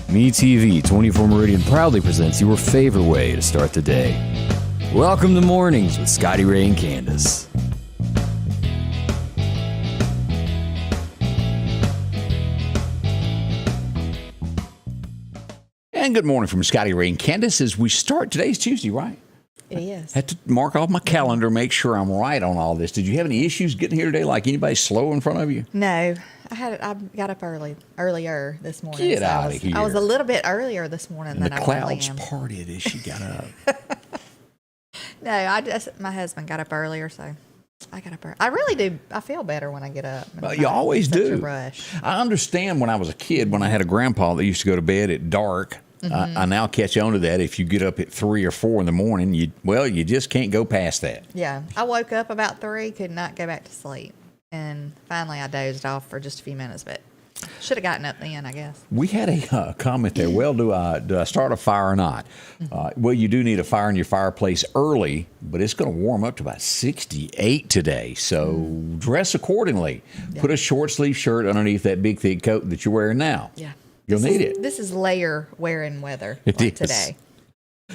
MeTV 24 Meridian proudly presents your favorite way to start the day. Welcome to Mornings with Scotty Ray and Candace. And good morning from Scotty Ray and Candace as we start. Today's Tuesday, right? It is. I had to mark off my calendar, make sure I'm right on all this. Did you have any issues getting here today? Like anybody slow in front of you? No, I got up earlier this morning. Get out of here. I was a little bit earlier this morning And than the I clouds normally am. parted as she got up. No, my husband got up earlier, so I got up early. I really do. I feel better when I get up. Well, you always such do. A rush. I understand when I was a kid, when I had a grandpa that used to go to bed at dark. I now catch on to that. If you get up at 3 or 4 in the morning, you just can't go past that. Yeah, I woke up about 3, could not go back to sleep, and finally I dozed off for just a few minutes, but should have gotten up then, I guess. We had a comment there. Well, do I start a fire or not? Well, you do need a fire in your fireplace early, but it's going to warm up to about 68 today. So dress accordingly. Yeah. Put a short sleeve shirt underneath that big thick coat that you're wearing now. Yeah, You'll need it. This is layer wearing weather It like is. today.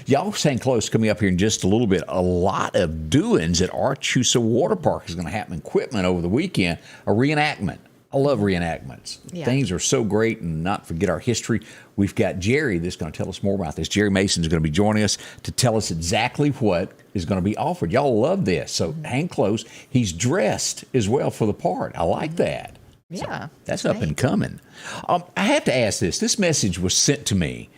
Y'all staying close. Coming up here in just a little bit. A lot of doings at Archusa Water Park is going to happen. Equipment over the weekend. A reenactment. I love reenactments. Yeah. Things are so great, and not forget our history. We've got Jerry that's going to tell us more about this. Jerry Mason is going to be joining us to tell us exactly what is going to be offered. Y'all love this, so hang close. He's dressed as well for the part. I like that. Yeah, So that's up and coming. I have to ask this. This message was sent to me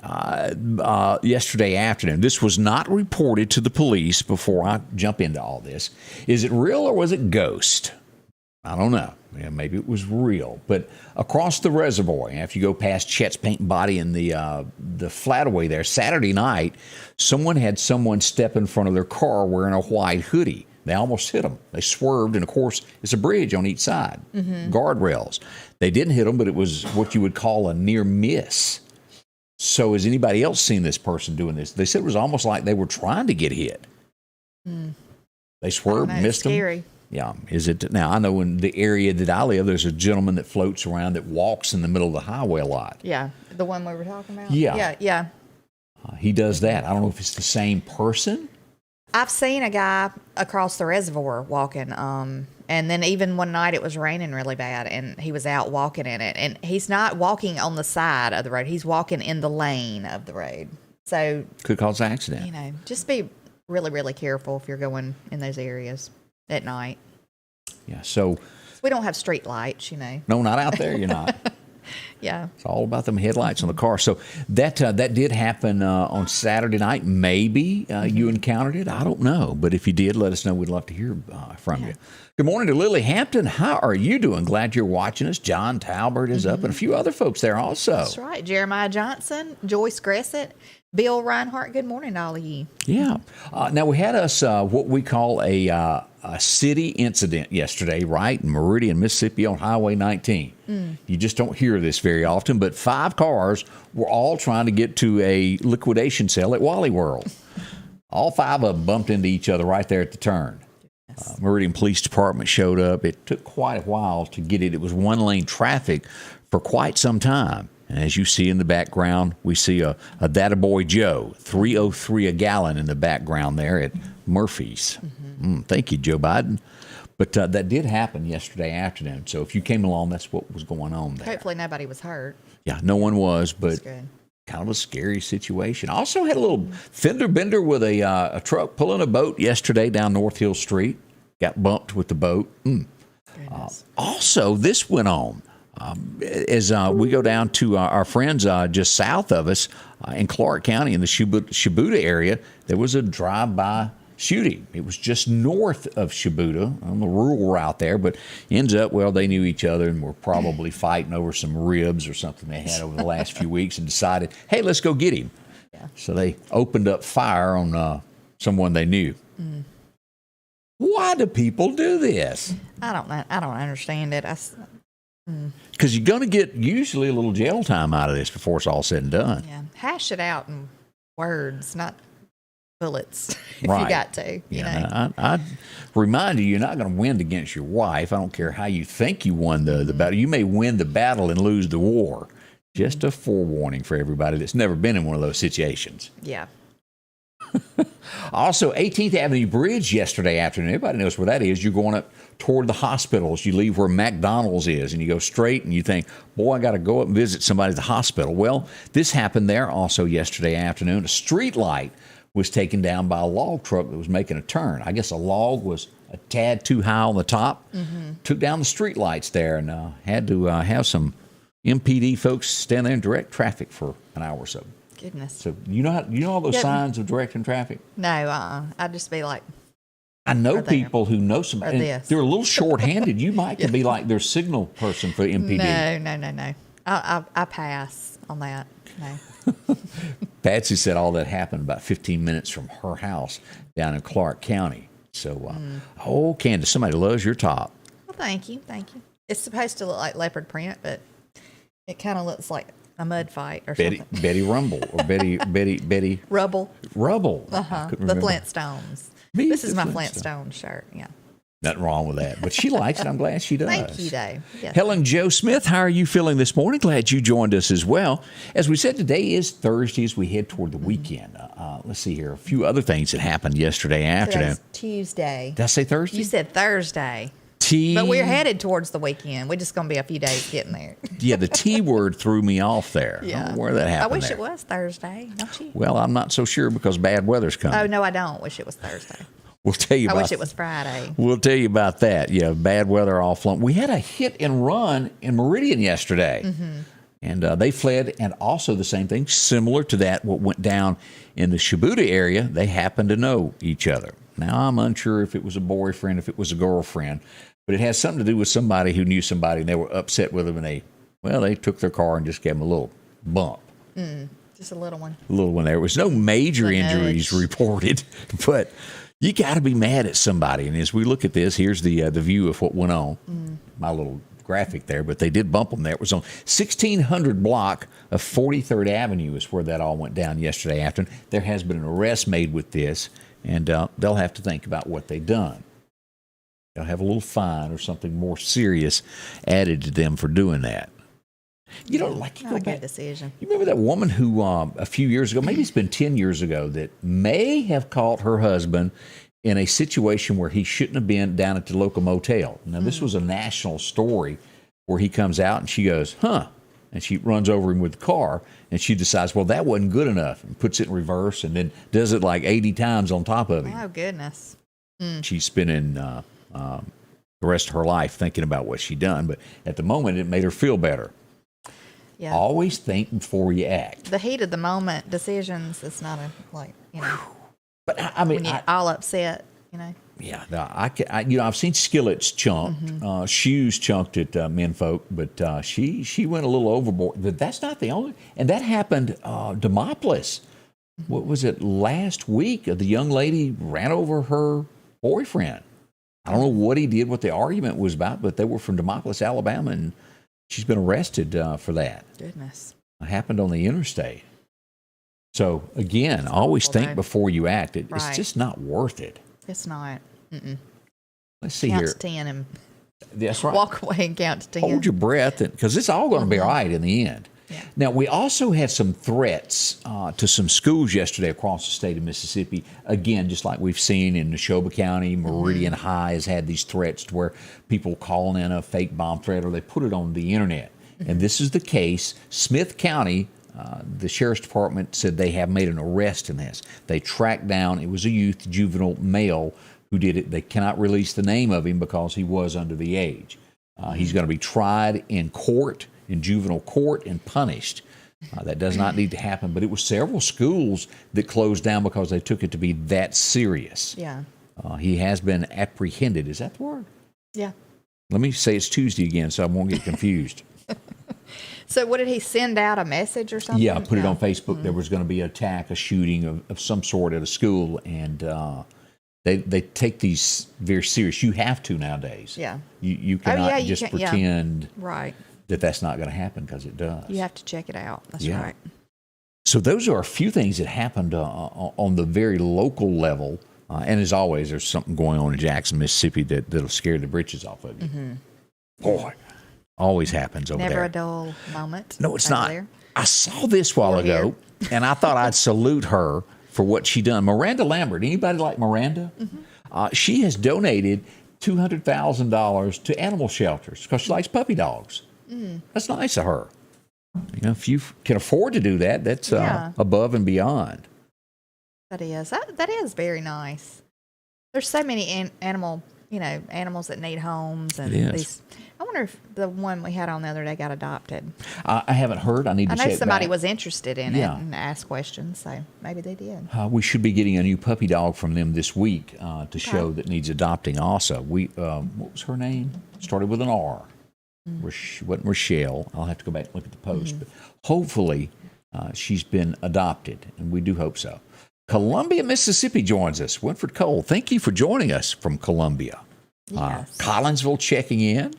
yesterday afternoon. This was not reported to the police before I jump into all this. Is it real or was it ghost? I don't know. Yeah, maybe it was real. But across the reservoir, if you go past Chet's Paint and Body and the Flataway there, Saturday night, someone had someone step in front of their car wearing a white hoodie. They almost hit them. They swerved, and of course, it's a bridge on each side, guardrails. They didn't hit them, but it was what you would call a near miss. So has anybody else seen this person doing this? They said it was almost like they were trying to get hit. They swerved, missed them. Scary. Yeah. Is it now? I know in the area that I live, there's a gentleman that floats around that walks in the middle of the highway a lot. Yeah, the one we were talking about. Yeah. Yeah. He does that. I don't know if it's the same person. I've seen a guy across the reservoir walking, and then even one night it was raining really bad, and he was out walking in it, and he's not walking on the side of the road; he's walking in the lane of the road. So Could cause an accident. you know, just be really, really careful if you're going in those areas at night. Yeah. So We don't have street lights, you know. no, not out there. You're not. Yeah. It's all about them headlights on the car. So that did happen on Saturday night. Maybe you encountered it. I don't know. But if you did, let us know. We'd love to hear from you. Good morning to Lily Hampton. How are you doing? Glad you're watching us. John Talbert is up and a few other folks there also. That's right. Jeremiah Johnson, Joyce Gressett, Bill Reinhart. Good morning to all of you. Yeah. Now, we had us what we call a city incident yesterday, right? In Meridian, Mississippi on Highway 19. You just don't hear this very often, but 5 cars were all trying to get to a liquidation sale at Wally World. All 5 of them bumped into each other right there at the turn. Meridian Police Department showed up. It took quite a while to get it. It was one-lane traffic for quite some time. And as you see in the background, we see a That Boy Joe, $3.03 a gallon in the background there at Murphy's. Thank you, Joe Biden. But that did happen yesterday afternoon. So if you came along, that's what was going on there. Hopefully nobody was hurt. Yeah, no one was, but That's good. kind of a scary situation. Also had a little fender bender with a truck pulling a boat yesterday down North Hill Street. Got bumped with the boat. Also, this went on. As we go down to our friends just south of us in Clarke County in the Shibuda area, there was a drive-by shooting. It was just north of Shibuda on the rural route there, but ends up, well, they knew each other and were probably fighting over some ribs or something they had over the last few weeks and decided, hey, let's go get him. Yeah. So they opened up fire on someone they knew. Why do people do this? I don't know. I don't understand it. Because you're going to get usually a little jail time out of this before it's all said and done. Yeah. Hash it out in words, not bullets, if Right. you got to. You know? I remind you, you're not going to win against your wife. I don't care how you think you won the battle. You may win the battle and lose the war. Just a forewarning for everybody that's never been in one of those situations. Yeah. Also, 18th Avenue Bridge yesterday afternoon. Everybody knows where that is. You're going up toward the hospitals. You leave where McDonald's is, and you go straight, and you think, boy, I got to go up and visit somebody at the hospital. Well, this happened there also yesterday afternoon. A street light was taken down by a log truck that was making a turn. I guess a log was a tad too high on the top. Took down the street lights there, and had to have some MPD folks stand there and direct traffic for an hour or so. Goodness. So you know all those signs of directing traffic? No, I'd just be like, I know people who know somebody. They're a little short-handed. You might could be like their signal person for MPD. No. I pass on that. No. Patsy said all that happened about 15 minutes from her house down in Clarke County. So, Candace, somebody loves your top. Well, thank you. It's supposed to look like leopard print, but it kind of looks like a mud fight or something. Betty Rumble or Betty Rubble. The Flintstones. This is my Flintstone shirt. Yeah. Nothing wrong with that, but she likes it. I'm glad she does. Thank you, Dave. Yes. Helen Jo Smith, how are you feeling this morning? Glad you joined us as well. As we said, today is Thursday as we head toward the weekend. Let's see here. A few other things that happened yesterday afternoon. Today's Tuesday. Did I say Thursday? You said Thursday. But we're headed towards the weekend. We're just going to be a few days getting there. Yeah, the T word threw me off there. I don't know where that happened. I wish it was Thursday, don't you? Well, I'm not so sure because bad weather's coming. Oh, no, I don't wish it was Thursday. We'll tell you. I wish it was Friday. We'll tell you about that. Yeah, bad weather all flung. We had a hit and run in Meridian yesterday, and they fled. And also the same thing, similar to that, what went down in the Shibuya area. They happened to know each other. Now I'm unsure if it was a boyfriend, if it was a girlfriend, but it has something to do with somebody who knew somebody, and they were upset with them, and they took their car and just gave them a little bump. Just a little one. A little one. There was no major injuries reported, but you got to be mad at somebody. And as we look at this, here's the view of what went on. My little graphic there, but they did bump them there. It was on 1600 block of 43rd Avenue is where that all went down yesterday afternoon. There has been an arrest made with this, and they'll have to think about what they've done. They'll have a little fine or something more serious added to them for doing that. You know, like you go back, decision. You remember that woman who a few years ago, maybe it's been 10 years ago, that may have caught her husband in a situation where he shouldn't have been down at the local motel. Now, this was a national story where he comes out and she goes, huh, and she runs over him with the car, and she decides, well, that wasn't good enough, and puts it in reverse and then does it like 80 times on top of him. Oh, goodness. She's spending the rest of her life thinking about what she done, but at the moment, it made her feel better. Yeah. Always think before you act. The heat of the moment decisions, it's not But I mean, when you're all upset, Yeah, I've seen skillets chunked, shoes chunked at menfolk, but she went a little overboard. But that's not the only, and that happened Demopolis. What was it last week? The young lady ran over her boyfriend. I don't know what he did, what the argument was about, but they were from Demopolis, Alabama, and she's been arrested for that. Goodness. It happened on the interstate. So, again, always think before you act. It's just not worth it. It's not. Let's see count here. To 10 and that's right. Walk away and count to 10. Hold your breath, because it's all going to be all right in the end. Yeah. Now, we also had some threats to some schools yesterday across the state of Mississippi. Again, just like we've seen in Neshoba County, Meridian High has had these threats to where people calling in a fake bomb threat or they put it on the internet. And this is the case. Smith County, the sheriff's department said they have made an arrest in this. They tracked down, it was a youth juvenile male who did it. They cannot release the name of him because he was under the age. He's going to be tried in court, in juvenile court, and punished. That does not need to happen, but it was several schools that closed down because they took it to be that serious. Yeah. He has been apprehended. Is that the word? Yeah. Let me say it's Tuesday again so I won't get confused. So what did he send out, a message or something? Yeah, put it on Facebook. There was going to be an attack, a shooting of some sort at a school, and they take these very serious. You have to nowadays. Yeah. You cannot you just can, pretend right. that's not going to happen, because it does. You have to check it out. That's right. So those are a few things that happened on the very local level. And as always, there's something going on in Jackson, Mississippi that'll scare the britches off of you. Boy, Always happens over Never there. a dull moment. No, it's over not. there. I saw this while Or ago, and I thought I'd salute her for what she done. Miranda Lambert. Anybody like Miranda? She has donated $200,000 to animal shelters because she likes puppy dogs. That's nice of her. You know, if you can afford to do that, that's above and beyond. That is. That is very nice. There's so many animals that need homes, and It is. these. I wonder if the one we had on the other day got adopted. I haven't heard. I need to I check know somebody back. was interested in Yeah. it and asked questions, so maybe they did. We should be getting a new puppy dog from them this week to show that needs adopting also. What was her name? Started with an R. Wasn't Rochelle. I'll have to go back and look at the post. But hopefully she's been adopted, and we do hope so. Columbia, Mississippi joins us. Winfred Cole, thank you for joining us from Columbia. Yes. Collinsville checking in.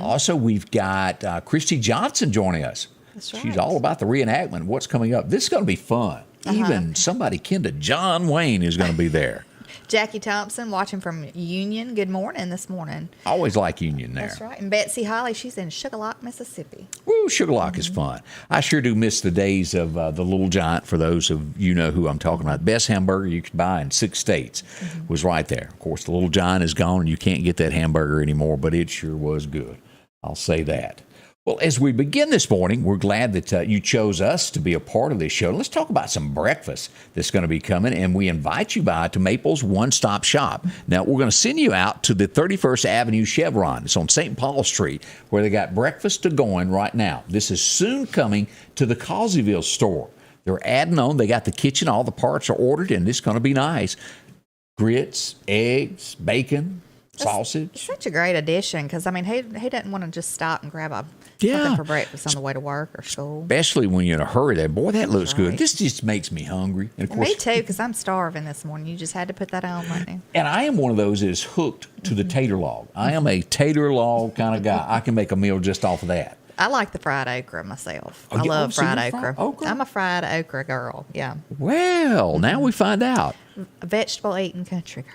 Also, we've got Christy Johnson joining us. That's She's right. all about the reenactment, what's coming up. This is going to be fun. Even somebody kin to John Wayne is going to be there. Jackie Thompson watching from Union. Good morning this morning. Always like Union there. That's right. And Betsy Holly, she's in Sugar Lock, Mississippi. Woo, Sugarlock is fun. I sure do miss the days of the Little Giant, for those of you know who I'm talking about. Best hamburger you could buy in 6 states was right there. Of course, the Little Giant is gone, and you can't get that hamburger anymore, but it sure was good. I'll say that. Well, as we begin this morning, we're glad that you chose us to be a part of this show. Let's talk about some breakfast that's going to be coming, and we invite you to Maple's One Stop Shop. Now, we're going to send you out to the 31st Avenue Chevron. It's on St. Paul Street, where they got breakfast to going right now. This is soon coming to the Causeyville store. They're adding on. They got the kitchen. All the parts are ordered, and it's going to be nice. Grits, eggs, bacon, sausage. Such a great addition because, I mean, who doesn't want to just stop and grab Yeah. something for breakfast on the way to work or school? Especially when you're in a hurry. That boy, that looks good. right. This just makes me hungry. And of course, Me too, because I'm starving this morning. You just had to put that on right now. and I am one of those that is hooked to the tater log. I am a tater log kind of guy. I can make a meal just off of that. I like the fried okra myself. Oh, I you- love so you're fried fried okra. okra? I'm a fried okra girl. Yeah. Well, now we find out. A vegetable eating country girl.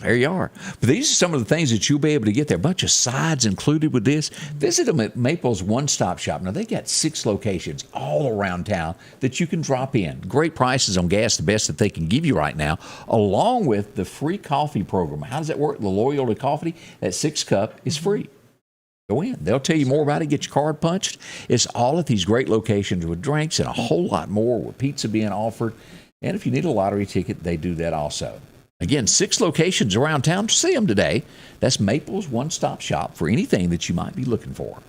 There you are. But these are some of the things that you'll be able to get there. A bunch of sides included with this. Visit them at Maple's One Stop Shop. Now, they got 6 locations all around town that you can drop in. Great prices on gas, the best that they can give you right now, along with the free coffee program. How does that work? The loyalty coffee, that 6-cup is free. Go in. They'll tell you more about it. Get your card punched. It's all at these great locations with drinks and a whole lot more, with pizza being offered. And if you need a lottery ticket, they do that also. Again, 6 locations around town. See them today. That's Maple's One Stop Shop for anything that you might be looking for.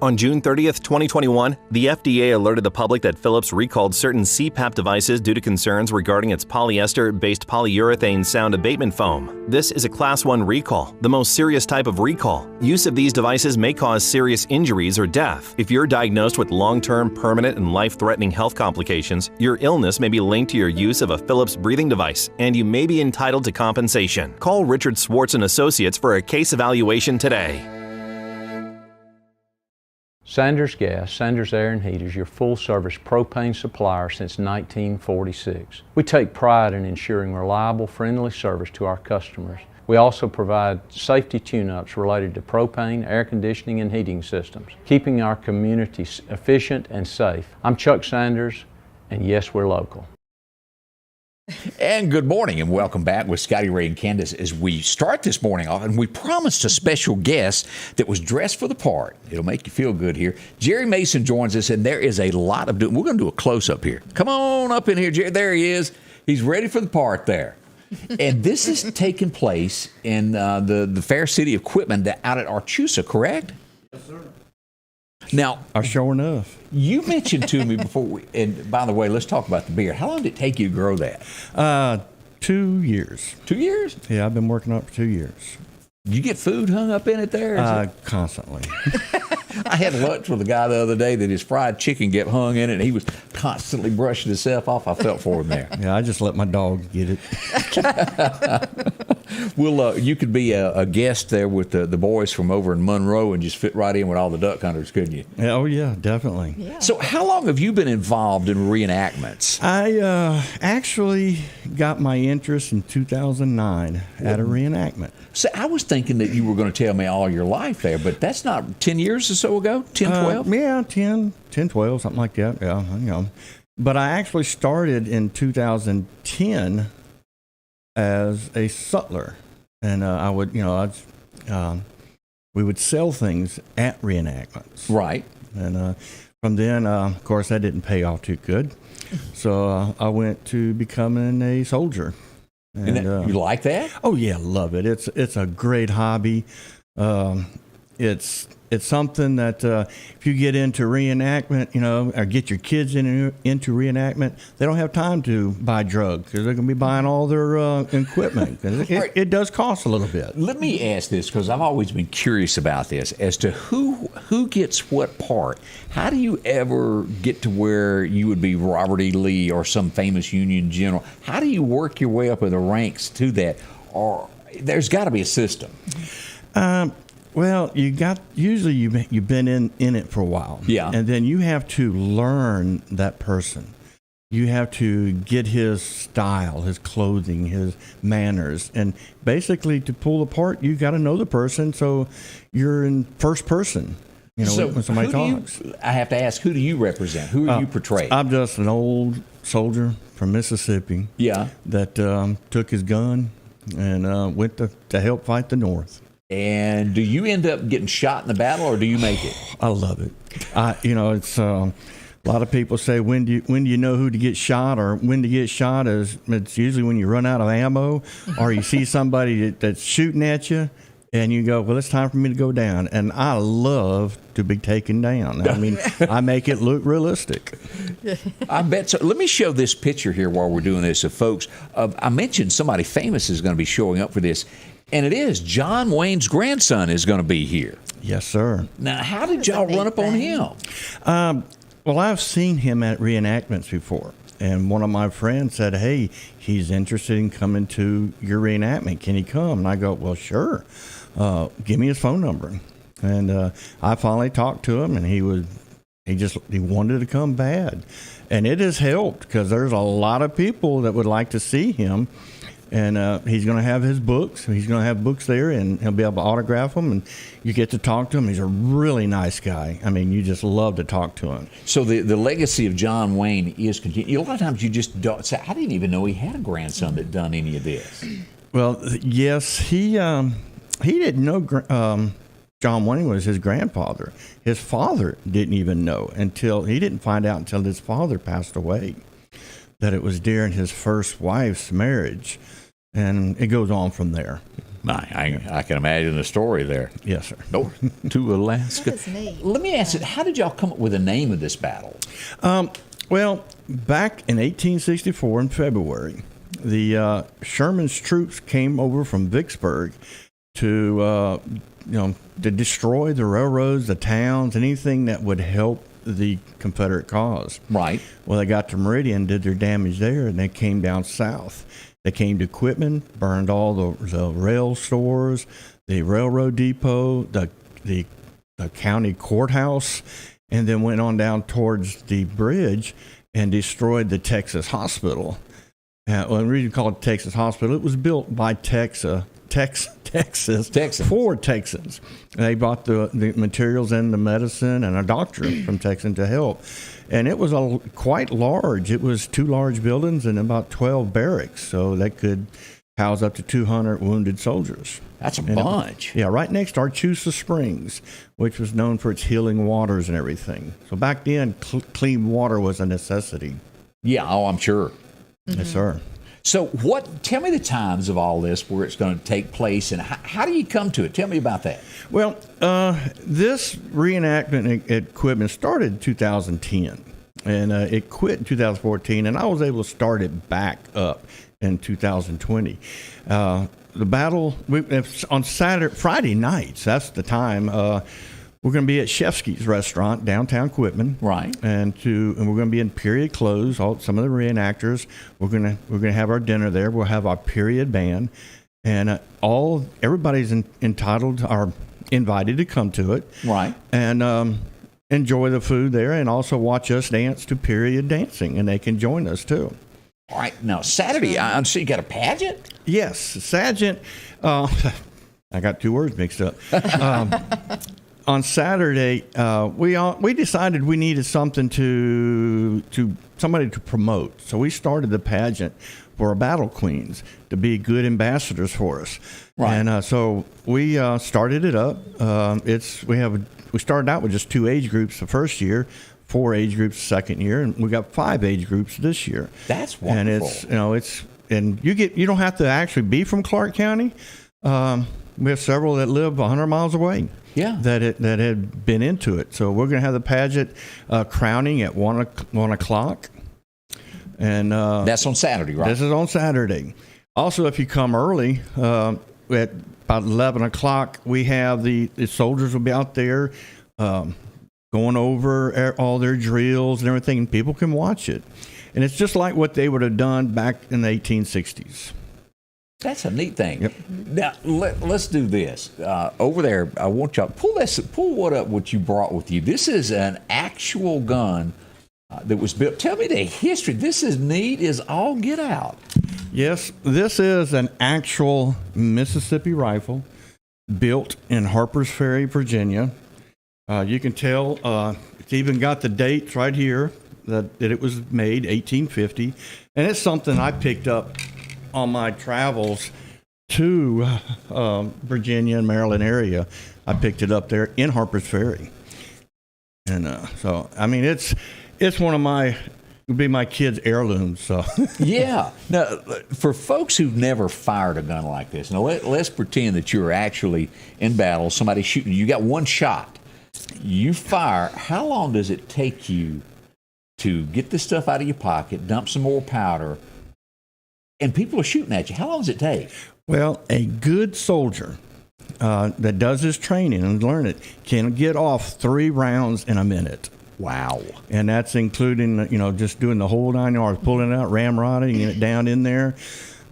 On June 30th, 2021, the FDA alerted the public that Philips recalled certain CPAP devices due to concerns regarding its polyester-based polyurethane sound abatement foam. This is a Class 1 recall, the most serious type of recall. Use of these devices may cause serious injuries or death. If you're diagnosed with long-term, permanent, and life-threatening health complications, your illness may be linked to your use of a Philips breathing device, and you may be entitled to compensation. Call Richard Swartz & Associates for a case evaluation today. Sanders Gas, Sanders Air and Heat is your full-service propane supplier since 1946. We take pride in ensuring reliable, friendly service to our customers. We also provide safety tune-ups related to propane, air conditioning, and heating systems, keeping our community efficient and safe. I'm Chuck Sanders, and yes, we're local. And good morning, and welcome back with Scotty Ray and Candace as we start this morning off. And we promised a special guest that was dressed for the part. It'll make you feel good here. Jerry Mason joins us, and there is a lot of doing. We're going to do a close-up here. Come on up in here, Jerry. There he is. He's ready for the part there. And this is taking place in the Fair City Equipment out at Archusa, correct? Yes, sir. Now, Sure enough. you mentioned to me before, and by the way, let's talk about the beard. How long did it take you to grow that? 2 years. 2 years? Yeah, I've been working on it for 2 years. You get food hung up in it there? Is it- Constantly. I had lunch with a guy the other day that his fried chicken get hung in it, and he was constantly brushing himself off. I felt for him there. Yeah, I just let my dog get it. Well, you could be a guest there with the boys from over in Monroe and just fit right in with all the duck hunters, couldn't you? Oh, yeah, definitely. Yeah. So how long have you been involved in reenactments? I actually got my interest in 2009 at a reenactment. So I was thinking that you were going to tell me all your life there, but that's not 10 years or so ago? 10, 12? Yeah, 10, 12, something like that. Yeah, you know. But I actually started in 2010 as a sutler. And I would, you know, we would sell things at reenactments. Right. And from then, of course, that didn't pay off too good. So I went to becoming a soldier. And you like that? Oh yeah, love it. It's a great hobby. It's something that if you get into reenactment, you know, or get your kids into reenactment, they don't have time to buy drugs because they're going to be buying all their equipment. It does cost a little bit. Let me ask this, because I've always been curious about this, as to who gets what part. How do you ever get to where you would be Robert E. Lee or some famous Union general? How do you work your way up in the ranks to that? Or there's got to be a system. Well, usually you've been in it for a while. Yeah. And then you have to learn that person. You have to get his style, his clothing, his manners. And basically to pull apart, you got to know the person, so you're in first person, you know, when somebody talks. I have to ask, who do you represent? Who are you portraying? I'm just an old soldier from Mississippi. Yeah. That took his gun and went to help fight the North. And do you end up getting shot in the battle, or do you make it? I love it. You know, it's a lot of people say, when do you know who to get shot, or when to get shot? It's usually when you run out of ammo, or you see somebody that's shooting at you, and you go, well, it's time for me to go down. And I love to be taken down. I mean, I make it look realistic. I bet so. Let me show this picture here while we're doing this. So, folks, I mentioned somebody famous is going to be showing up for this. And it is. John Wayne's grandson is going to be here. Yes, sir. Now, how did y'all run up on him? Well, I've seen him at reenactments before. And one of my friends said, hey, he's interested in coming to your reenactment. Can he come? And I go, well, sure. Give me his phone number. And I finally talked to him, and he wanted to come bad. And it has helped, because there's a lot of people that would like to see him. And he's going to have his books. He's going to have books there, and he'll be able to autograph them, and you get to talk to him. He's a really nice guy. I mean, you just love to talk to him. So the legacy of John Wayne is continuing. A lot of times you just don't say, I didn't even know he had a grandson that done any of this. Well, yes, he didn't know John Wayne was his grandfather. His father didn't even know he didn't find out until his father passed away that it was during his first wife's marriage. And it goes on from there. I can imagine the story there. Yes, sir. North to Alaska. That is neat. Let me ask you, how did y'all come up with the name of this battle? Well, back in 1864 in February, the Sherman's troops came over from Vicksburg to destroy the railroads, the towns, anything that would help the Confederate cause. Right. Well, they got to Meridian, did their damage there, and they came down south. They came to Quitman, burned all the rail stores, the railroad depot, the county courthouse, and then went on down towards the bridge and destroyed the Texas hospital. Well, the reason called Texas Hospital, it was built by Texas for Texans. They brought the materials and the medicine and a doctor from Texas to help. And it was quite large. It was 2 large buildings and about 12 barracks, so that could house up to 200 wounded soldiers. That's a bunch. Right next to Archusa Springs, which was known for its healing waters and everything. So back then, clean water was a necessity. Yeah, I'm sure. Mm-hmm. Yes, sir. So tell me the times of all this, where it's going to take place, and how do you come to it? Tell me about that. Well, this reenactment at Quitman started in 2010, and it quit in 2014, and I was able to start it back up in 2020. The battle, on Friday nights, that's the time, we're going to be at Shefsky's restaurant, downtown Quitman. Right. And we're going to be in period clothes. Some of the reenactors. We're going to have our dinner there. We'll have our period band, and everybody's entitled or invited to come to it, Right. and enjoy the food there, and also watch us dance to period dancing, and they can join us too. All right. Now, Saturday, I see you got a pageant? Yes, Sageant. I got two words mixed up. On Saturday, we decided we needed something to somebody to promote, so we started the pageant for our battle queens to be good ambassadors for us. Right. And so we started it up. We started out with just 2 age groups the first year, 4 age groups the second year, and we got 5 age groups this year. That's wonderful. And you don't have to actually be from Clarke County. We have several that live 100 miles away. Yeah. That had been into it. So we're going to have the pageant crowning at 1 o'clock. And that's on Saturday, right? This is on Saturday. Also, if you come early, at about 11 o'clock, we have the soldiers will be out there going over all their drills and everything, and people can watch it. And it's just like what they would have done back in the 1860s. That's a neat thing. Yep. Now, let's do this. Over there, I want y'all pull what you brought with you. This is an actual gun that was built. Tell me the history. This is neat as all get out. Yes, this is an actual Mississippi rifle built in Harpers Ferry, Virginia. You can tell it's even got the dates right here that it was made, 1850. And it's something I picked up on my travels to Virginia and Maryland area. I picked it up there in Harpers Ferry. And so, I mean, it's one of would be my kids' heirlooms. So Yeah. Now, for folks who've never fired a gun like this, now let's pretend that you're actually in battle, somebody's shooting you. You got one shot. You fire. How long does it take you to get this stuff out of your pocket, dump some more powder, and people are shooting at you? How long does it take? Well, a good soldier that does his training and learn it can get off 3 rounds in a minute. Wow. And that's including, just doing the whole 9 yards, pulling it out, ramrodding it down in there,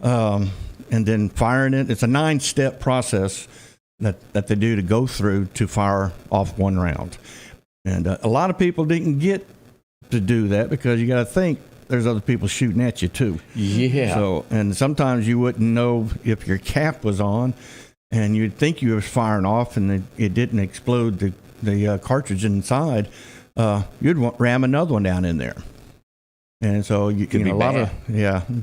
and then firing it. It's a 9-step process that they do to go through to fire off 1 round. And a lot of people didn't get to do that because you got to think there's other people shooting at you too. Yeah. So, and sometimes you wouldn't know if your cap was on, and you'd think you was firing off, and it didn't explode the cartridge inside. You'd ram another one down in there. And so a lot of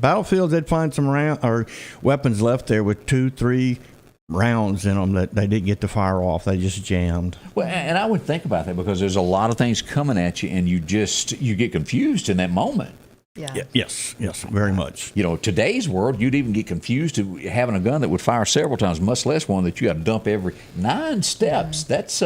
battlefields, they'd find some weapons left there with 2-3 rounds in them that they didn't get to fire off. They just jammed. Well, and I would think about that because there's a lot of things coming at you, and you get confused in that moment. Yeah. Yes, very much. Today's world, you'd even get confused to having a gun that would fire several times, much less one that you got to dump every 9 steps. That's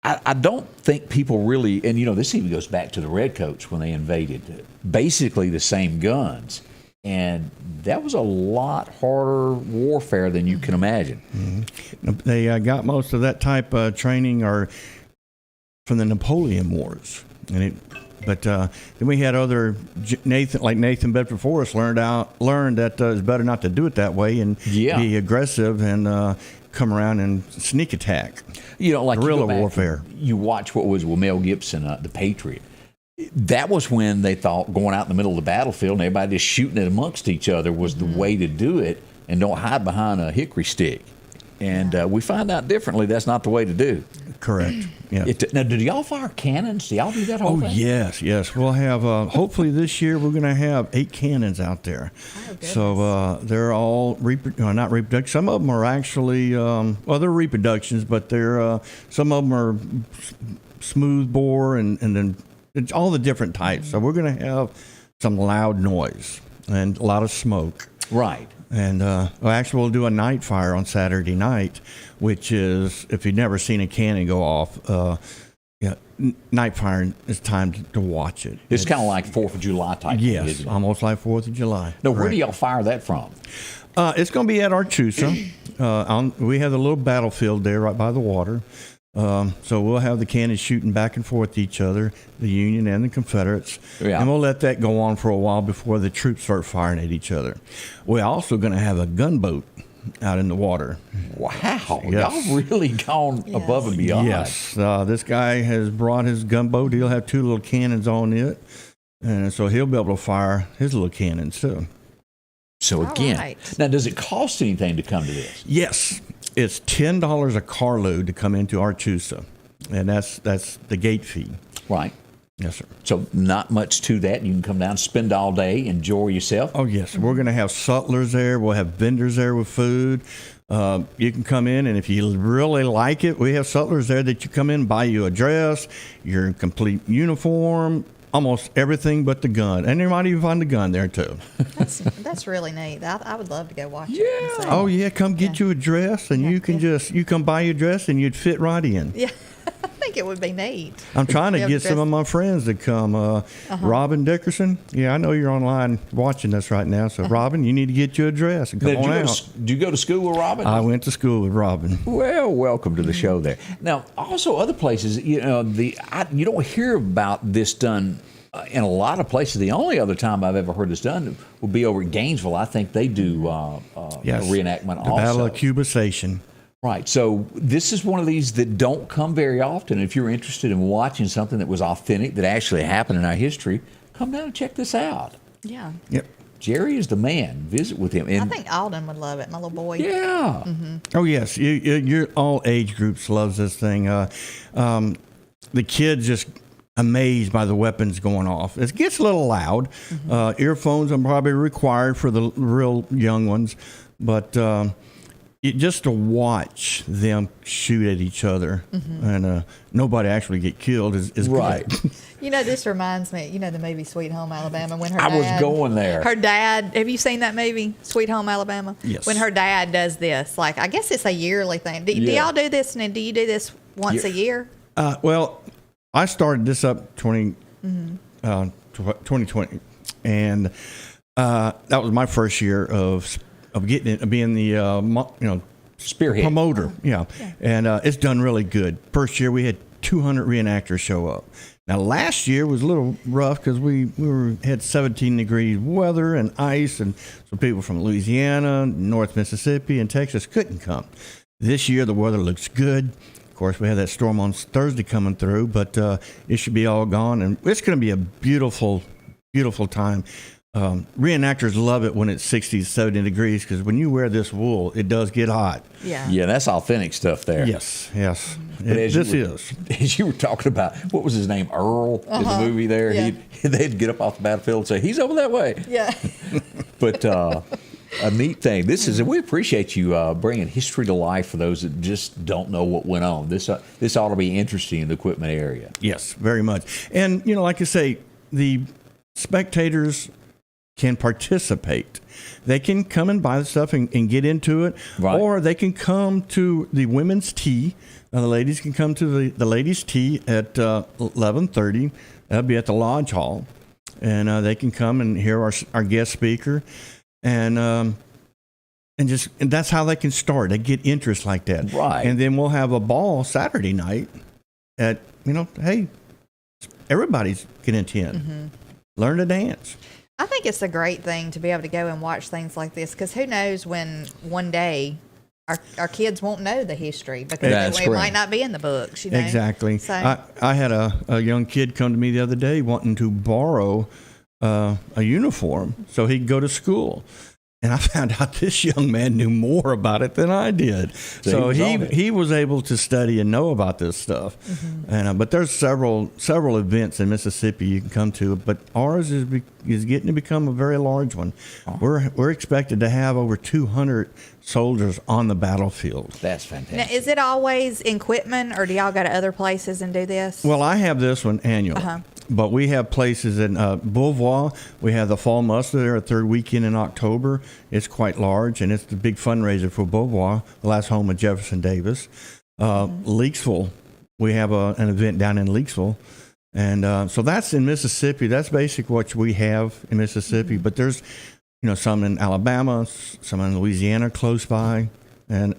I don't think people really, and this even goes back to the Redcoats when they invaded, basically the same guns. And that was a lot harder warfare than you can imagine. Mm-hmm. They got most of that type of training from the Napoleon Wars. But then we had other Nathan Bedford Forrest learned that it's better not to do it that way and be aggressive and come around and sneak attack. Like guerrilla warfare. You watch what was with Mel Gibson, The Patriot. That was when they thought going out in the middle of the battlefield and everybody just shooting it amongst each other was the way to do it, and don't hide behind a hickory stick. And we find out differently that's not the way to do. Correct. Yeah. Now, do y'all fire cannons? Do y'all do that whole thing? Yes. We'll have, hopefully this year, we're going to have 8 cannons out there. Oh, so they're all, not reproductions. Some of them are actually, they're reproductions, but they're some of them are smooth bore and then it's all the different types. So we're going to have some loud noise and a lot of smoke. Right. And actually, we'll do a night fire on Saturday night, which is, if you've never seen a cannon go off, night fire is time to watch it. It's kind of like 4th of July type thing, isn't it? Almost like 4th of July. Now, where do y'all fire that from? It's going to be at Archusa. We have the little battlefield there right by the water. So we'll have the cannons shooting back and forth to each other, the Union and the Confederates, and we'll let that go on for a while before the troops start firing at each other. We're also going to have a gunboat out in the water. Wow. Yes. Y'all really gone Yes. above and beyond. Yes, this guy has brought his gunboat. He'll have 2 little cannons on it, and so he'll be able to fire his little cannons too. So All again, right. now does it cost anything to come to this? Yes, it's $10 a carload to come into Archusa, and that's the gate fee. Right. Yes, sir. So not much to that. You can come down, spend all day, enjoy yourself. Oh, yes. We're going to have sutlers there. We'll have vendors there with food. You can come in, and if you really like it, we have sutlers there that you come in, buy you a dress, your complete uniform, almost everything but the gun. And you might even find the gun there, too. That's really neat. I would love to go watch it. and see. Oh, yeah. Come get you a dress, and you can you come buy your dress, and you'd fit right in. Yeah. I think it would be neat. I'm trying to Be able get to some dress- of my friends to come. Robin Dickerson. Yeah, I know you're online watching this right now. So, Robin, you need to get you a dress and come Now, on out. did you go to school with Robin? I went to school with Robin. Well, welcome to the show there. Now, also other places, you don't hear about this done in a lot of places. The only other time I've ever heard this done would be over at Gainesville. I think they do a reenactment the also. Battle of Cuba Station. Right. So this is one of these that don't come very often. If you're interested in watching something that was authentic, that actually happened in our history, come down and check this out. Yeah. Yep. Jerry is the man. Visit with him. I And think Alden would love it, my little boy. yeah. Oh yes, you all age groups loves this thing. The kids just amazed by the weapons going off. It gets a little loud. Earphones are probably required for the real young ones, but just to watch them shoot at each other and nobody actually get killed is Right. good. You know, this reminds me, the movie Sweet Home Alabama, when her I was dad... going there. Her dad, have you seen that movie, Sweet Home Alabama? Yes. When her dad does this, like, I guess it's a yearly thing. Do Yeah. y'all do this, and do you do this once a year? Well, I started this up 2020, and that was my first year of getting it, being the Spearhead. promoter. Yeah. And it's done really good. First year we had 200 reenactors show up. Now last year was a little rough because we had 17 degrees weather and ice, and some people from Louisiana, North Mississippi, and Texas couldn't come. This year the weather looks good. Of course, we had that storm on Thursday coming through, but it should be all gone, and it's going to be a beautiful, beautiful time. Reenactors love it when it's 60, 70 degrees because when you wear this wool, it does get hot. Yeah. Yeah, that's authentic stuff there. Yes. But as you were talking about, what was his name, Earl, in the movie there? Yeah. They'd get up off the battlefield and say, he's over that way. Yeah. But a neat thing. We appreciate you bringing history to life for those that just don't know what went on. This ought to be interesting in the equipment area. Yes, very much. And, like I say, the spectators can participate. They can come and buy the stuff and get into it, Right. or they can come to the women's tea. The ladies can come to the ladies' tea at 11:30. That'll be at the Lodge Hall, and they can come and hear our guest speaker, and that's how they can start. They get interest like that, Right. And then we'll have a ball Saturday night at hey, everybody can attend. Learn to dance. I think it's a great thing to be able to go and watch things like this, because who knows when one day our kids won't know the history because That's it correct. might not be in the books. Exactly. So, I had a young kid come to me the other day wanting to borrow a uniform so he could go to school. And I found out this young man knew more about it than I did. So he was able to study and know about this stuff. And but there's several events in Mississippi you can come to, but ours is getting to become a very large one. We're expected to have over 200 soldiers on the battlefield. That's fantastic. now, is it always in Quitman, or do y'all go to other places and do this? Well, I have this one annual. But we have places in Beauvoir. We have the Fall Muster there, a third weekend in October. It's quite large, and it's the big fundraiser for Beauvoir, the last home of Jefferson Davis. Leakesville, we have an event down in Leakesville. And so that's in Mississippi. That's basically what we have in Mississippi. But there's, some in Alabama, some in Louisiana close by. And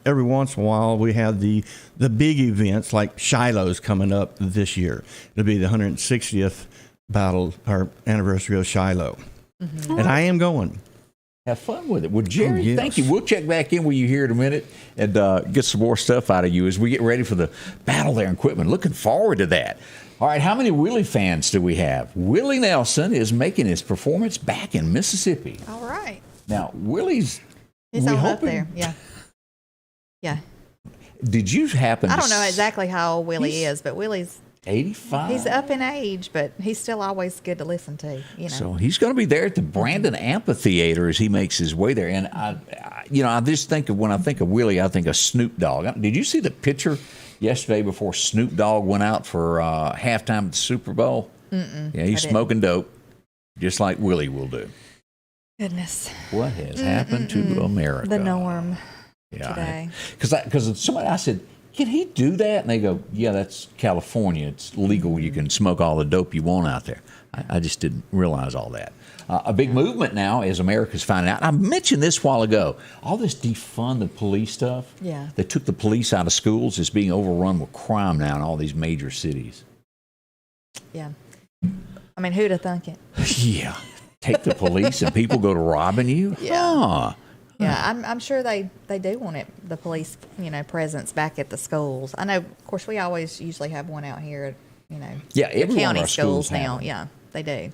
every once in a while, we have the big events like Shiloh's coming up this year. It'll be the 160th battle or anniversary of Shiloh, and I am going. Have fun with it. Well, Jerry, yes. thank you. We'll check back in with you here in a minute and get some more stuff out of you as we get ready for the battle there in Quitman. Looking forward to that. All right, how many Willie fans do we have? Willie Nelson is making his performance back in Mississippi. All right. Now, Willie's... He's we all up hoping- there. Yeah. Yeah. Did you happen I to... don't know exactly how old Willie He's- is, but Willie's 85? he's up in age, but he's still always good to listen to. You know. So he's going to be there at the Brandon Amphitheater as he makes his way there. And I just think of, when I think of Willie, I think of Snoop Dogg. Did you see the picture yesterday before Snoop Dogg went out for halftime at the Super Bowl? Yeah, he's smoking dope, just like Willie will do. Goodness. What has happened to America? The norm Yeah, today. Because somebody, I said, can he do that? And they go, yeah, that's California. It's legal. You can smoke all the dope you want out there. I just didn't realize all that. A big movement now as America's finding out. I mentioned this a while ago. All this defund the police stuff. Yeah. They took the police out of schools. It's being overrun with crime now in all these major cities. Yeah. I mean, who'd have thunk it? Yeah. Take the police and people go to robbing you? Yeah. Huh. Yeah, I'm sure they do want the police, presence back at the schools. I know, of course, we always usually have one out here, Yeah, the every one of county our schools have now. them. Yeah, they do.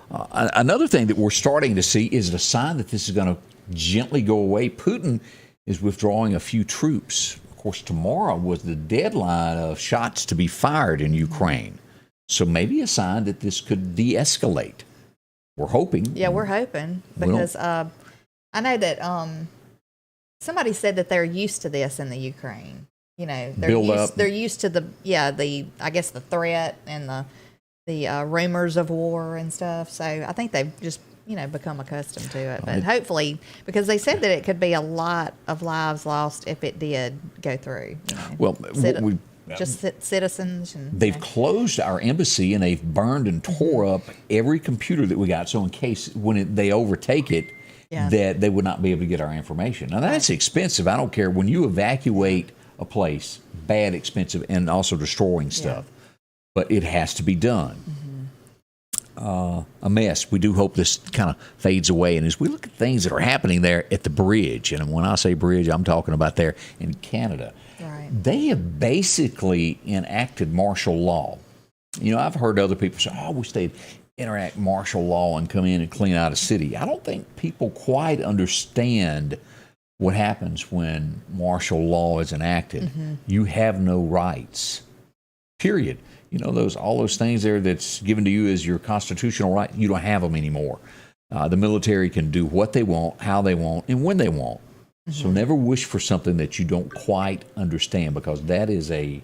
Another thing that we're starting to see is a sign that this is going to gently go away. Putin is withdrawing a few troops. Of course, tomorrow was the deadline of shots to be fired in Ukraine. So maybe a sign that this could de-escalate. We're hoping. Yeah, we're hoping because I know that somebody said that they're used to this in the Ukraine. They're used to I guess the threat and the rumors of war and stuff. So I think they've just become accustomed to it. But hopefully, because they said that it could be a lot of lives lost if it did go through. Well, citizens. And, they've closed our embassy and they've burned and tore up every computer that we got. So in case they overtake it, that they would not be able to get our information. Now that's expensive. I don't care. When you evacuate a place, bad, expensive, and also destroying stuff. But it has to be done. A mess. We do hope this kind of fades away. And as we look at things that are happening there at the bridge, and when I say bridge, I'm talking about there in Canada. Right. They have basically enacted martial law. I've heard other people say, I wish they'd enact martial law and come in and clean out a city. I don't think people quite understand what happens when martial law is enacted. You have no rights, period. All those things there that's given to you as your constitutional right, you don't have them anymore. The military can do what they want, how they want, and when they want. So never wish for something that you don't quite understand, because that is a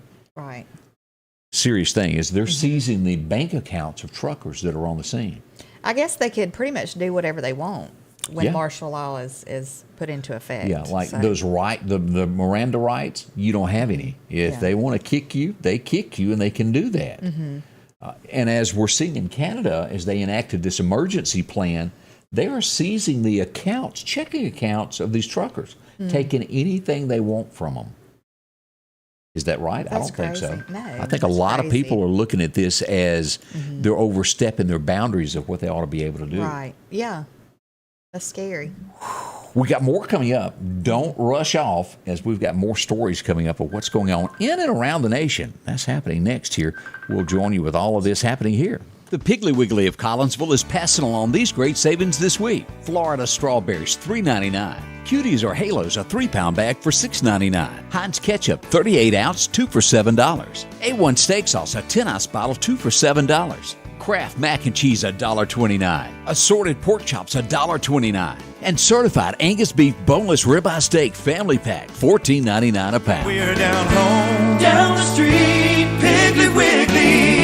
serious thing. Is they're seizing the bank accounts of truckers that are on the scene. I guess they could pretty much do whatever they want when martial law is put into effect. Yeah, like those the Miranda rights, you don't have any. If they want to kick you, they kick you, and they can do that. And as we're seeing in Canada, as they enacted this emergency plan, they are seizing the checking accounts of these truckers, taking anything they want from them. Is that right? That's I don't think so. No, I think a lot of people are looking at this as they're overstepping their boundaries of what they ought to be able to do. Right. Yeah. That's scary. We got more coming up. Don't rush off, as we've got more stories coming up of what's going on in and around the nation. That's happening next here. We'll join you with all of this happening here. The Piggly Wiggly of Collinsville is passing along these great savings this week. Florida strawberries, $3.99. Cuties or Halos, a 3-pound bag for $6.99. Heinz ketchup, 38-ounce, 2 for $7. A1 steak sauce, a 10-ounce bottle, 2 for $7. Kraft mac and cheese, $1.29. Assorted pork chops, $1.29. And certified Angus beef boneless ribeye steak family pack, $14.99 a pound. We're down home, down the street, Piggly Wiggly.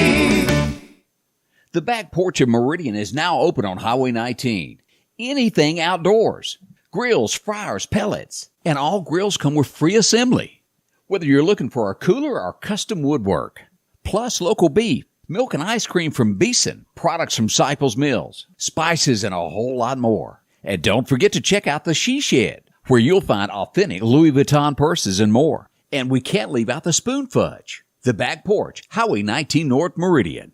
The back porch of Meridian is now open on Highway 19. Anything outdoors. Grills, fryers, pellets. And all grills come with free assembly. Whether you're looking for a cooler or custom woodwork. Plus local beef, milk and ice cream from Beeson, products from Cypress Mills, spices, and a whole lot more. And don't forget to check out the She Shed, where you'll find authentic Louis Vuitton purses and more. And we can't leave out the spoon fudge. The back porch, Highway 19 North Meridian.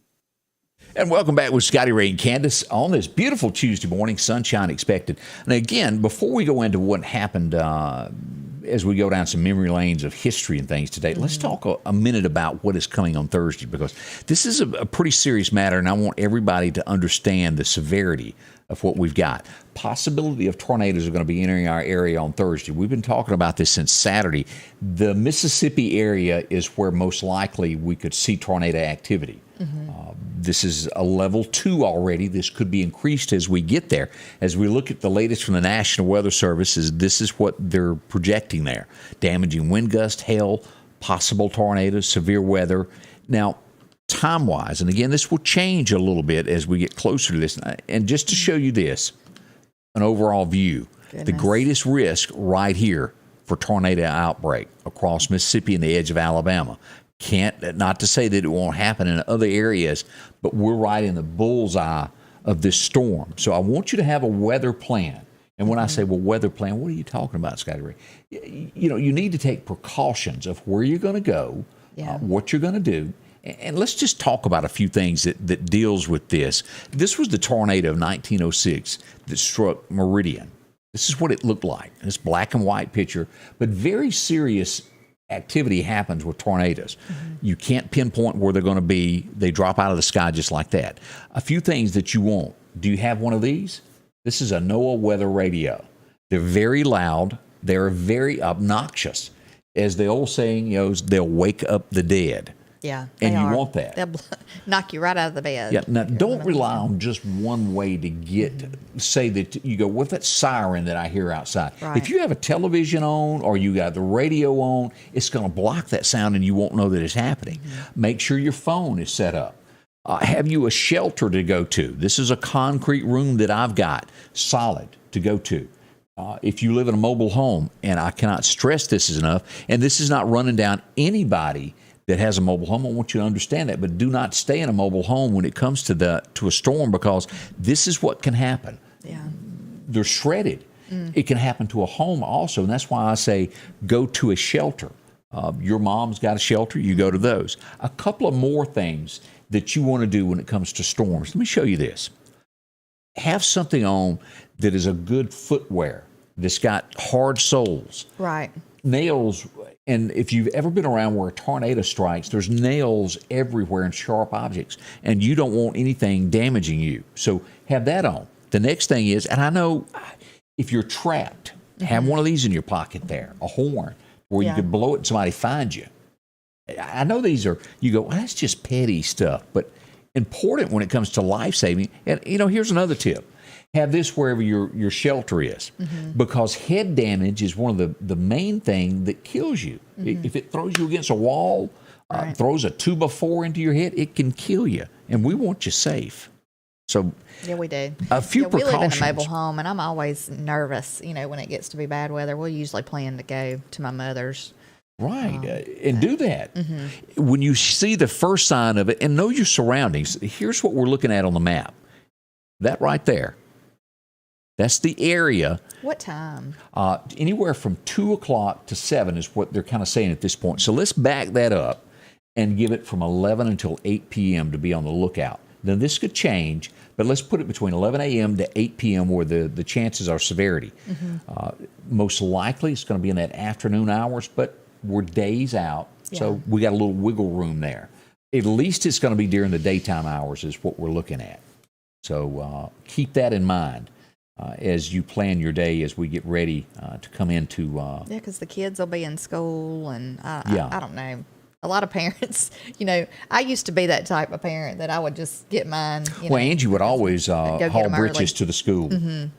And welcome back with Scotty Ray and Candace on this beautiful Tuesday morning, sunshine expected. And again, before we go into what happened as we go down some memory lanes of history and things today, let's talk a minute about what is coming on Thursday, because this is a pretty serious matter, and I want everybody to understand the severity of what we've got. Possibility of tornadoes are going to be entering our area on Thursday. We've been talking about this since Saturday. The Mississippi area is where most likely we could see tornado activity. This is a level 2 already. This could be increased as we get there. As we look at the latest from the National Weather Service, this is what they're projecting there. Damaging wind gusts, hail, possible tornadoes, severe weather. Now, time-wise, and again, this will change a little bit as we get closer to this. And just to show you this, an overall view, the greatest risk right here for tornado outbreak across Mississippi and the edge of Alabama. Not to say that it won't happen in other areas, but we're right in the bullseye of this storm. So I want you to have a weather plan. And when I say, well, weather plan, what are you talking about, Scotty Ray? You know, you need to take precautions of where you're going to go, what you're going to do. And let's just talk about a few things that deals with this. This was the tornado of 1906 that struck Meridian. This is what it looked like. This black and white picture, but very serious activity happens with tornadoes. You can't pinpoint where they're going to be. They drop out of the sky just like that. A few things that you want. Do you have one of these? This is a Noaa weather radio. They're very loud. They're very obnoxious. As the old saying goes, they'll wake up the dead. Yeah, and you want that. They'll knock you right out of the bed. Yeah. Now, don't rely on just one way to say that you go, what's that siren that I hear outside? Right. If you have a television on or you got the radio on, it's going to block that sound and you won't know that it's happening. Make sure your phone is set up. Have you a shelter to go to? This is a concrete room that I've got, solid, to go to. If you live in a mobile home, and I cannot stress this enough, and this is not running down anybody that has a mobile home. I want you to understand that, but do not stay in a mobile home when it comes to a storm, because this is what can happen. Yeah. They're shredded. It can happen to a home also, and that's why I say go to a shelter. Your mom's got a shelter, you go to those. A couple of more things that you want to do when it comes to storms. Let me show you this. Have something on that is a good footwear, that's got hard soles. Right. Nails. And if you've ever been around where a tornado strikes, there's nails everywhere and sharp objects, and you don't want anything damaging you. So have that on. The next thing is, and I know if you're trapped, have one of these in your pocket there, a horn, where you could blow it and somebody finds you. I know these are, you go, well, that's just petty stuff, but important when it comes to life-saving. And, you know, here's another tip. Have this wherever your shelter is, because head damage is one of the main thing that kills you. If it throws you against a wall, throws a 2x4 into your head, it can kill you, and we want you safe. So yeah, we do. A few we precautions. live in a mobile home, and I'm always nervous. You know, when it gets to be bad weather, we'll usually plan to go to my mother's. Right, and do that. When you see the first sign of it, and know your surroundings, here's what we're looking at on the map. That right there. That's the area. What time? Anywhere from 2 o'clock to 7 is what they're kind of saying at this point. So let's back that up and give it from 11 until 8 p.m. to be on the lookout. Then this could change, but let's put it between 11 a.m. to 8 p.m. where the chances are severity. Most likely it's going to be in that afternoon hours, but we're days out, so we got a little wiggle room there. At least it's going to be during the daytime hours is what we're looking at. So keep that in mind. As you plan your day as we get ready to come into... yeah, because the kids will be in school, and I don't know. A lot of parents, you know, I used to be that type of parent that I would just get mine. Well, Angie would always haul britches to the school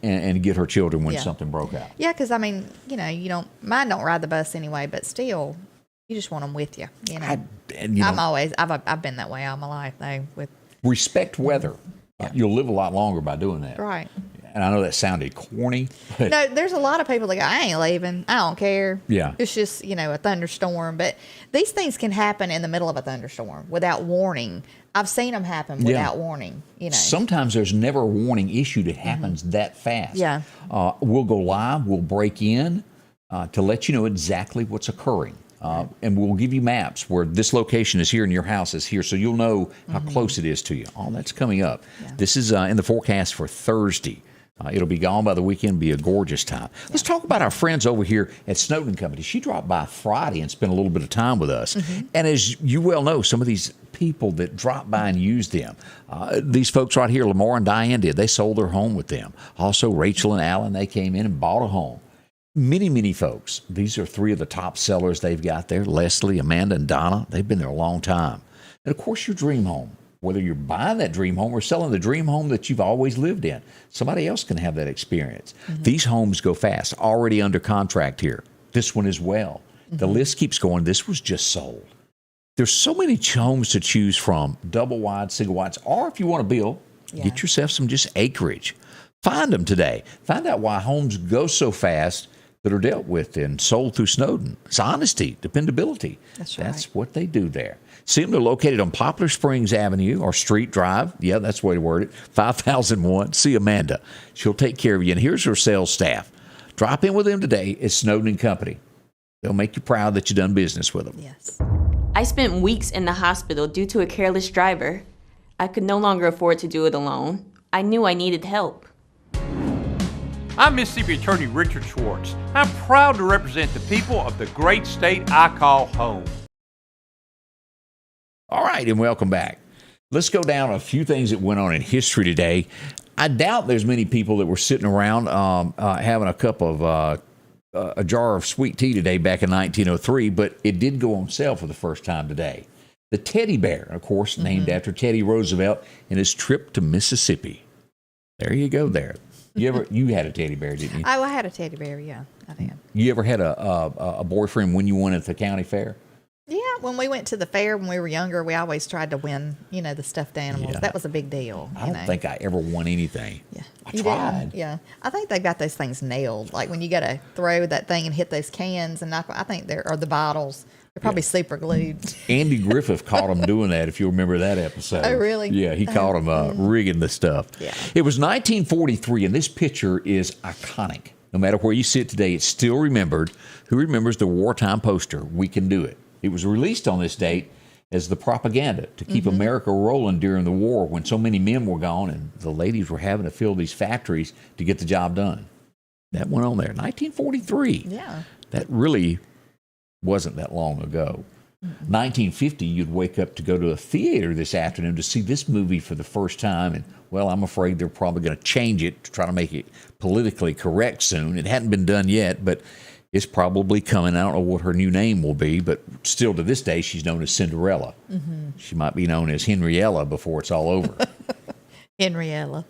and get her children when something broke out. Yeah, because, I mean, you know, mine don't ride the bus anyway, but still, you just want them with you, you know. I've been that way all my life, though. With respect weather. You'll live a lot longer by doing that. Right. And I know that sounded corny. But no, there's a lot of people that go, I ain't leaving. I don't care. Yeah. It's just, you know, a thunderstorm. But these things can happen in the middle of a thunderstorm without warning. I've seen them happen without warning, you know. Sometimes there's never a warning issue that happens that fast. Yeah. We'll go live. We'll break in to let you know exactly what's occurring. And we'll give you maps where this location is here and your house is here, so you'll know how close it is to you. All that's coming up. Yeah. This is in the forecast for Thursday. It'll be gone by the weekend, be a gorgeous time. Let's talk about our friends over here at Snowden Company. She dropped by Friday and spent a little bit of time with us. And as you well know, some of these people that dropped by and used them, these folks right here, Lamar and Diane did. They sold their home with them. Also, Rachel and Alan, they came in and bought a home. Many, many folks. These are three of the top sellers they've got there. Leslie, Amanda, and Donna. They've been there a long time. And, of course, your dream home. Whether you're buying that dream home or selling the dream home that you've always lived in, somebody else can have that experience. These homes go fast, already under contract here. This one as well. The list keeps going. This was just sold. There's so many homes to choose from, double wide, single wides, or if you want to build, get yourself some just acreage. Find them today. Find out why homes go so fast that are dealt with and sold through Snowden. It's honesty, dependability. That's what they do there. See them, they're located on Poplar Springs Avenue or Street Drive. Yeah, that's the way to word it. 5001. See Amanda. She'll take care of you. And here's her sales staff. Drop in with them today at Snowden & Company. They'll make you proud that you've done business with them. Yes. I spent weeks in the hospital due to a careless driver. I could no longer afford to do it alone. I knew I needed help. I'm Mississippi Attorney Richard Schwartz. I'm proud to represent the people of the great state I call home. All right, and welcome back. Let's go down a few things that went on in history today. I doubt there's many people that were sitting around having a cup of a jar of sweet tea today back in 1903, but it did go on sale for the first time today. The teddy bear, of course, named after Teddy Roosevelt and his trip to Mississippi. There you go there. You had a teddy bear, didn't you? Oh, I had a teddy bear, yeah, I did. You ever had a boyfriend when you won at the county fair? Yeah, when we went to the fair when we were younger, we always tried to win, the stuffed animals. Yeah. That was a big deal. I don't think I ever won anything. Yeah. I tried. Yeah. I think they've got those things nailed. Like when you got to throw that thing and hit those cans and knock, I think or the bottles. They're probably super glued. Andy Griffith caught him doing that, if you remember that episode. Oh, really? Yeah, he caught him rigging the stuff. Yeah. It was 1943, and this picture is iconic. No matter where you sit today, it's still remembered. Who remembers the Wartime Poster? We Can Do It. It was released on this date as the propaganda to keep America rolling during the war when so many men were gone and the ladies were having to fill these factories to get the job done. That went on there. 1943. Yeah. That really wasn't that long ago. 1950, you'd wake up to go to a theater this afternoon to see this movie for the first time. And, well, I'm afraid they're probably going to change it to try to make it politically correct soon. It hadn't been done yet, but it's probably coming. I don't know what her new name will be, but still to this day, she's known as Cinderella. She might be known as Henriella before it's all over. Henriella.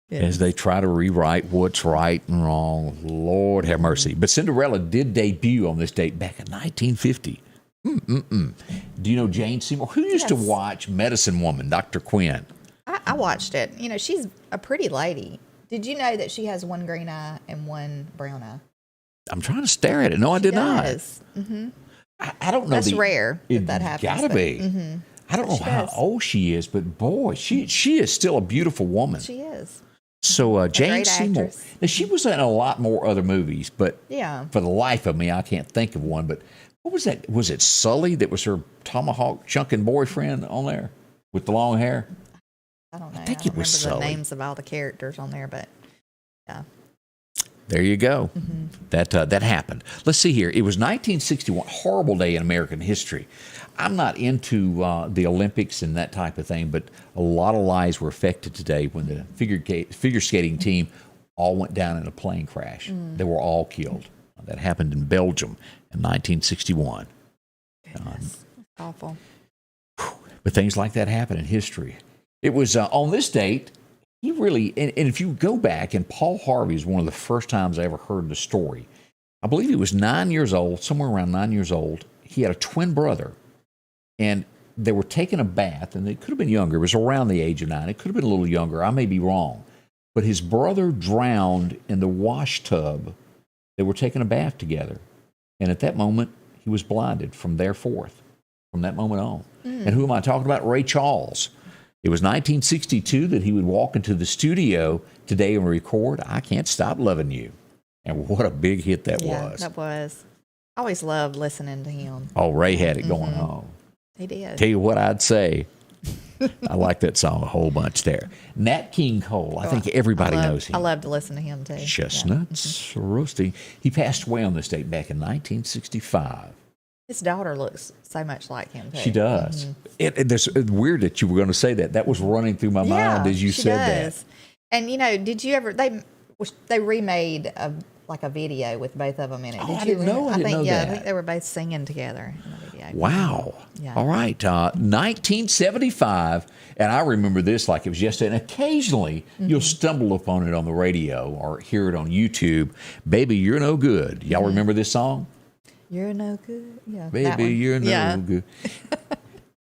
Yes. As they try to rewrite what's right and wrong. Lord have mercy. But Cinderella did debut on this date back in 1950. Do you know Jane Seymour? Who used to watch Medicine Woman, Dr. Quinn? I watched it. She's a pretty lady. Did you know that she has one green eye and one brown eye? I'm trying to stare at it. No, I did not. Mm-hmm. I don't know. That's rare that happens. Gotta be. I don't know how old she is, but boy, she is still a beautiful woman. She is. So Jane Seymour. Now, she was in a lot more other movies, but for the life of me, I can't think of one. But what was that? Was it Sully that was her tomahawk chunking boyfriend on there with the long hair? I don't know. I think it was Sully. The names of all the characters on there, but yeah. There you go. That happened. Let's see here. It was 1961. Horrible day in American history. I'm not into the Olympics and that type of thing, but a lot of lives were affected today when the figure skating team all went down in a plane crash. They were all killed. That happened in Belgium in 1961. Goodness. Awful. But things like that happen in history. It was on this date. He really, and if you go back, and Paul Harvey is one of the first times I ever heard the story. I believe he was 9 years old, somewhere around 9 years old. He had a twin brother, and they were taking a bath, and it could have been younger. It was around the age of 9. It could have been a little younger. I may be wrong. But his brother drowned in the wash tub. They were taking a bath together. And at that moment, he was blinded from there forth, from that moment on. And who am I talking about? Ray Charles. It was 1962 that he would walk into the studio today and record I Can't Stop Loving You. And what a big hit that was. That was. I always loved listening to him. Oh, Ray had it going on. He did. Tell you what I'd say. I like that song a whole bunch there. Nat King Cole. I think everybody knows him. I love to listen to him too. Chestnuts roasting. He passed away on this date back in 1965. His daughter looks so much like him too. She does. It's weird that you were going to say that. That was running through my mind as you said that. And did you ever? They remade a video with both of them in it. I didn't know that. I think they were both singing together in the video. Wow. Yeah. All right. 1975, and I remember this like it was yesterday. And occasionally you'll stumble upon it on the radio or hear it on YouTube. Baby, You're No Good. Y'all remember this song? You're no good. Yeah. Baby, You're No Good.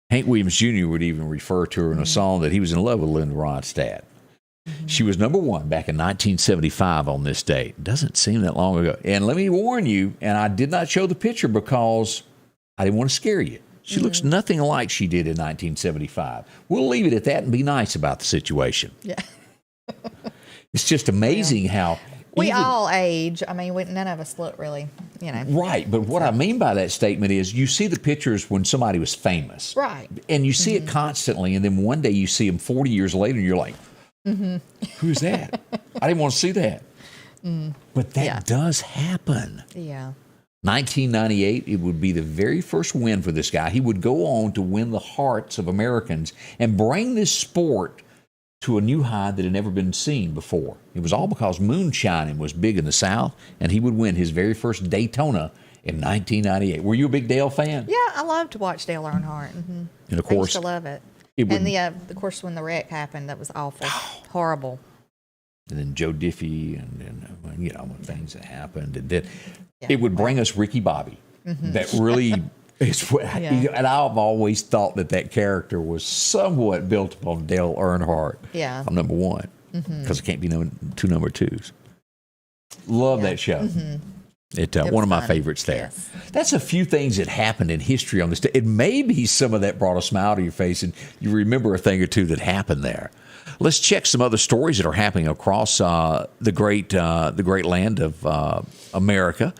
Hank Williams Jr. would even refer to her in a song that he was in love with Linda Ronstadt. She was number one back in 1975 on this date. Doesn't seem that long ago. And let me warn you, and I did not show the picture because I didn't want to scare you. She looks nothing like she did in 1975. We'll leave it at that and be nice about the situation. Yeah. It's just amazing how... We all age. I mean, none of us look really, Right, but what I mean by that statement is you see the pictures when somebody was famous. Right. And you see it constantly, and then one day you see them 40 years later, and you're like, who's that? I didn't want to see that. But that does happen. Yeah. 1998, it would be the very first win for this guy. He would go on to win the hearts of Americans and bring this sport to a new high that had never been seen before. It was all because moonshining was big in the South, and he would win his very first Daytona in 1998. Were you a big Dale fan? Yeah, I love to watch Dale Earnhardt. And of course, I used to love it. Of course, when the wreck happened, that was awful, horrible. And then Joe Diffie, and when things that happened, and then it would bring us Ricky Bobby. That really is what. And I've always thought that character was somewhat built upon Dale Earnhardt. Yeah, I'm number one because it can't be two number twos. Love that show. It one of my favorites there. Yes. That's a few things that happened in history on this day. It may be some of that brought a smile to your face and you remember a thing or two that happened there. Let's check some other stories that are happening across the great land of America.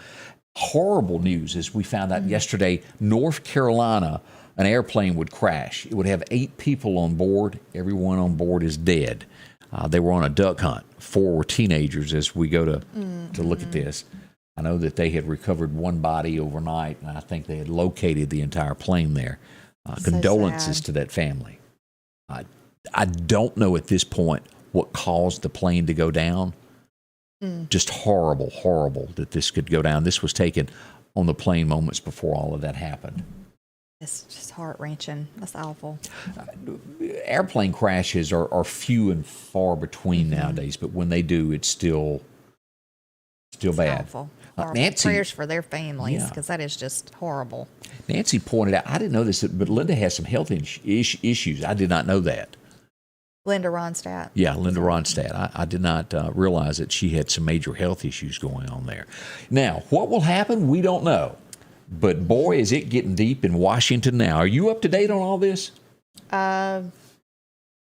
Horrible news, as we found out yesterday. North Carolina, an airplane would crash. It would have 8 people on board. Everyone on board is dead. They were on a duck hunt. 4 were teenagers. As we go to look at this, I know that they had recovered one body overnight, and I think they had located the entire plane there. Condolences sad. To that family. I don't know at this point what caused the plane to go down. Just horrible that this could go down. This was taken on the plane moments before all of that happened. It's just heart-wrenching. That's awful. Airplane crashes are few and far between nowadays, but when they do, it's still bad. Awful. Nancy, prayers for their families because that is just horrible. Nancy pointed out, I didn't know this, but Linda has some health issues. I did not know that. Linda Ronstadt. Yeah, Linda Ronstadt. I did not realize that she had some major health issues going on there. Now, what will happen? We don't know. But boy, is it getting deep in Washington now. Are you up to date on all this?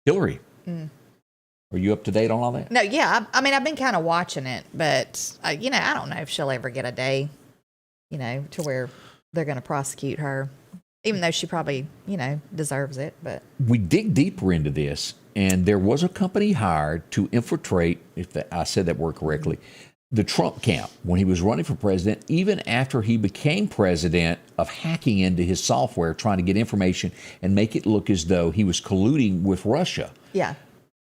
Hillary. Are you up to date on all that? No, yeah. I mean, I've been kind of watching it, but, I don't know if she'll ever get a day, to where they're going to prosecute her, even though she probably, deserves it. But we dig deeper into this, and there was a company hired to infiltrate, I said that word correctly, the Trump camp when he was running for president, even after he became president, of hacking into his software, trying to get information and make it look as though he was colluding with Russia. Yeah.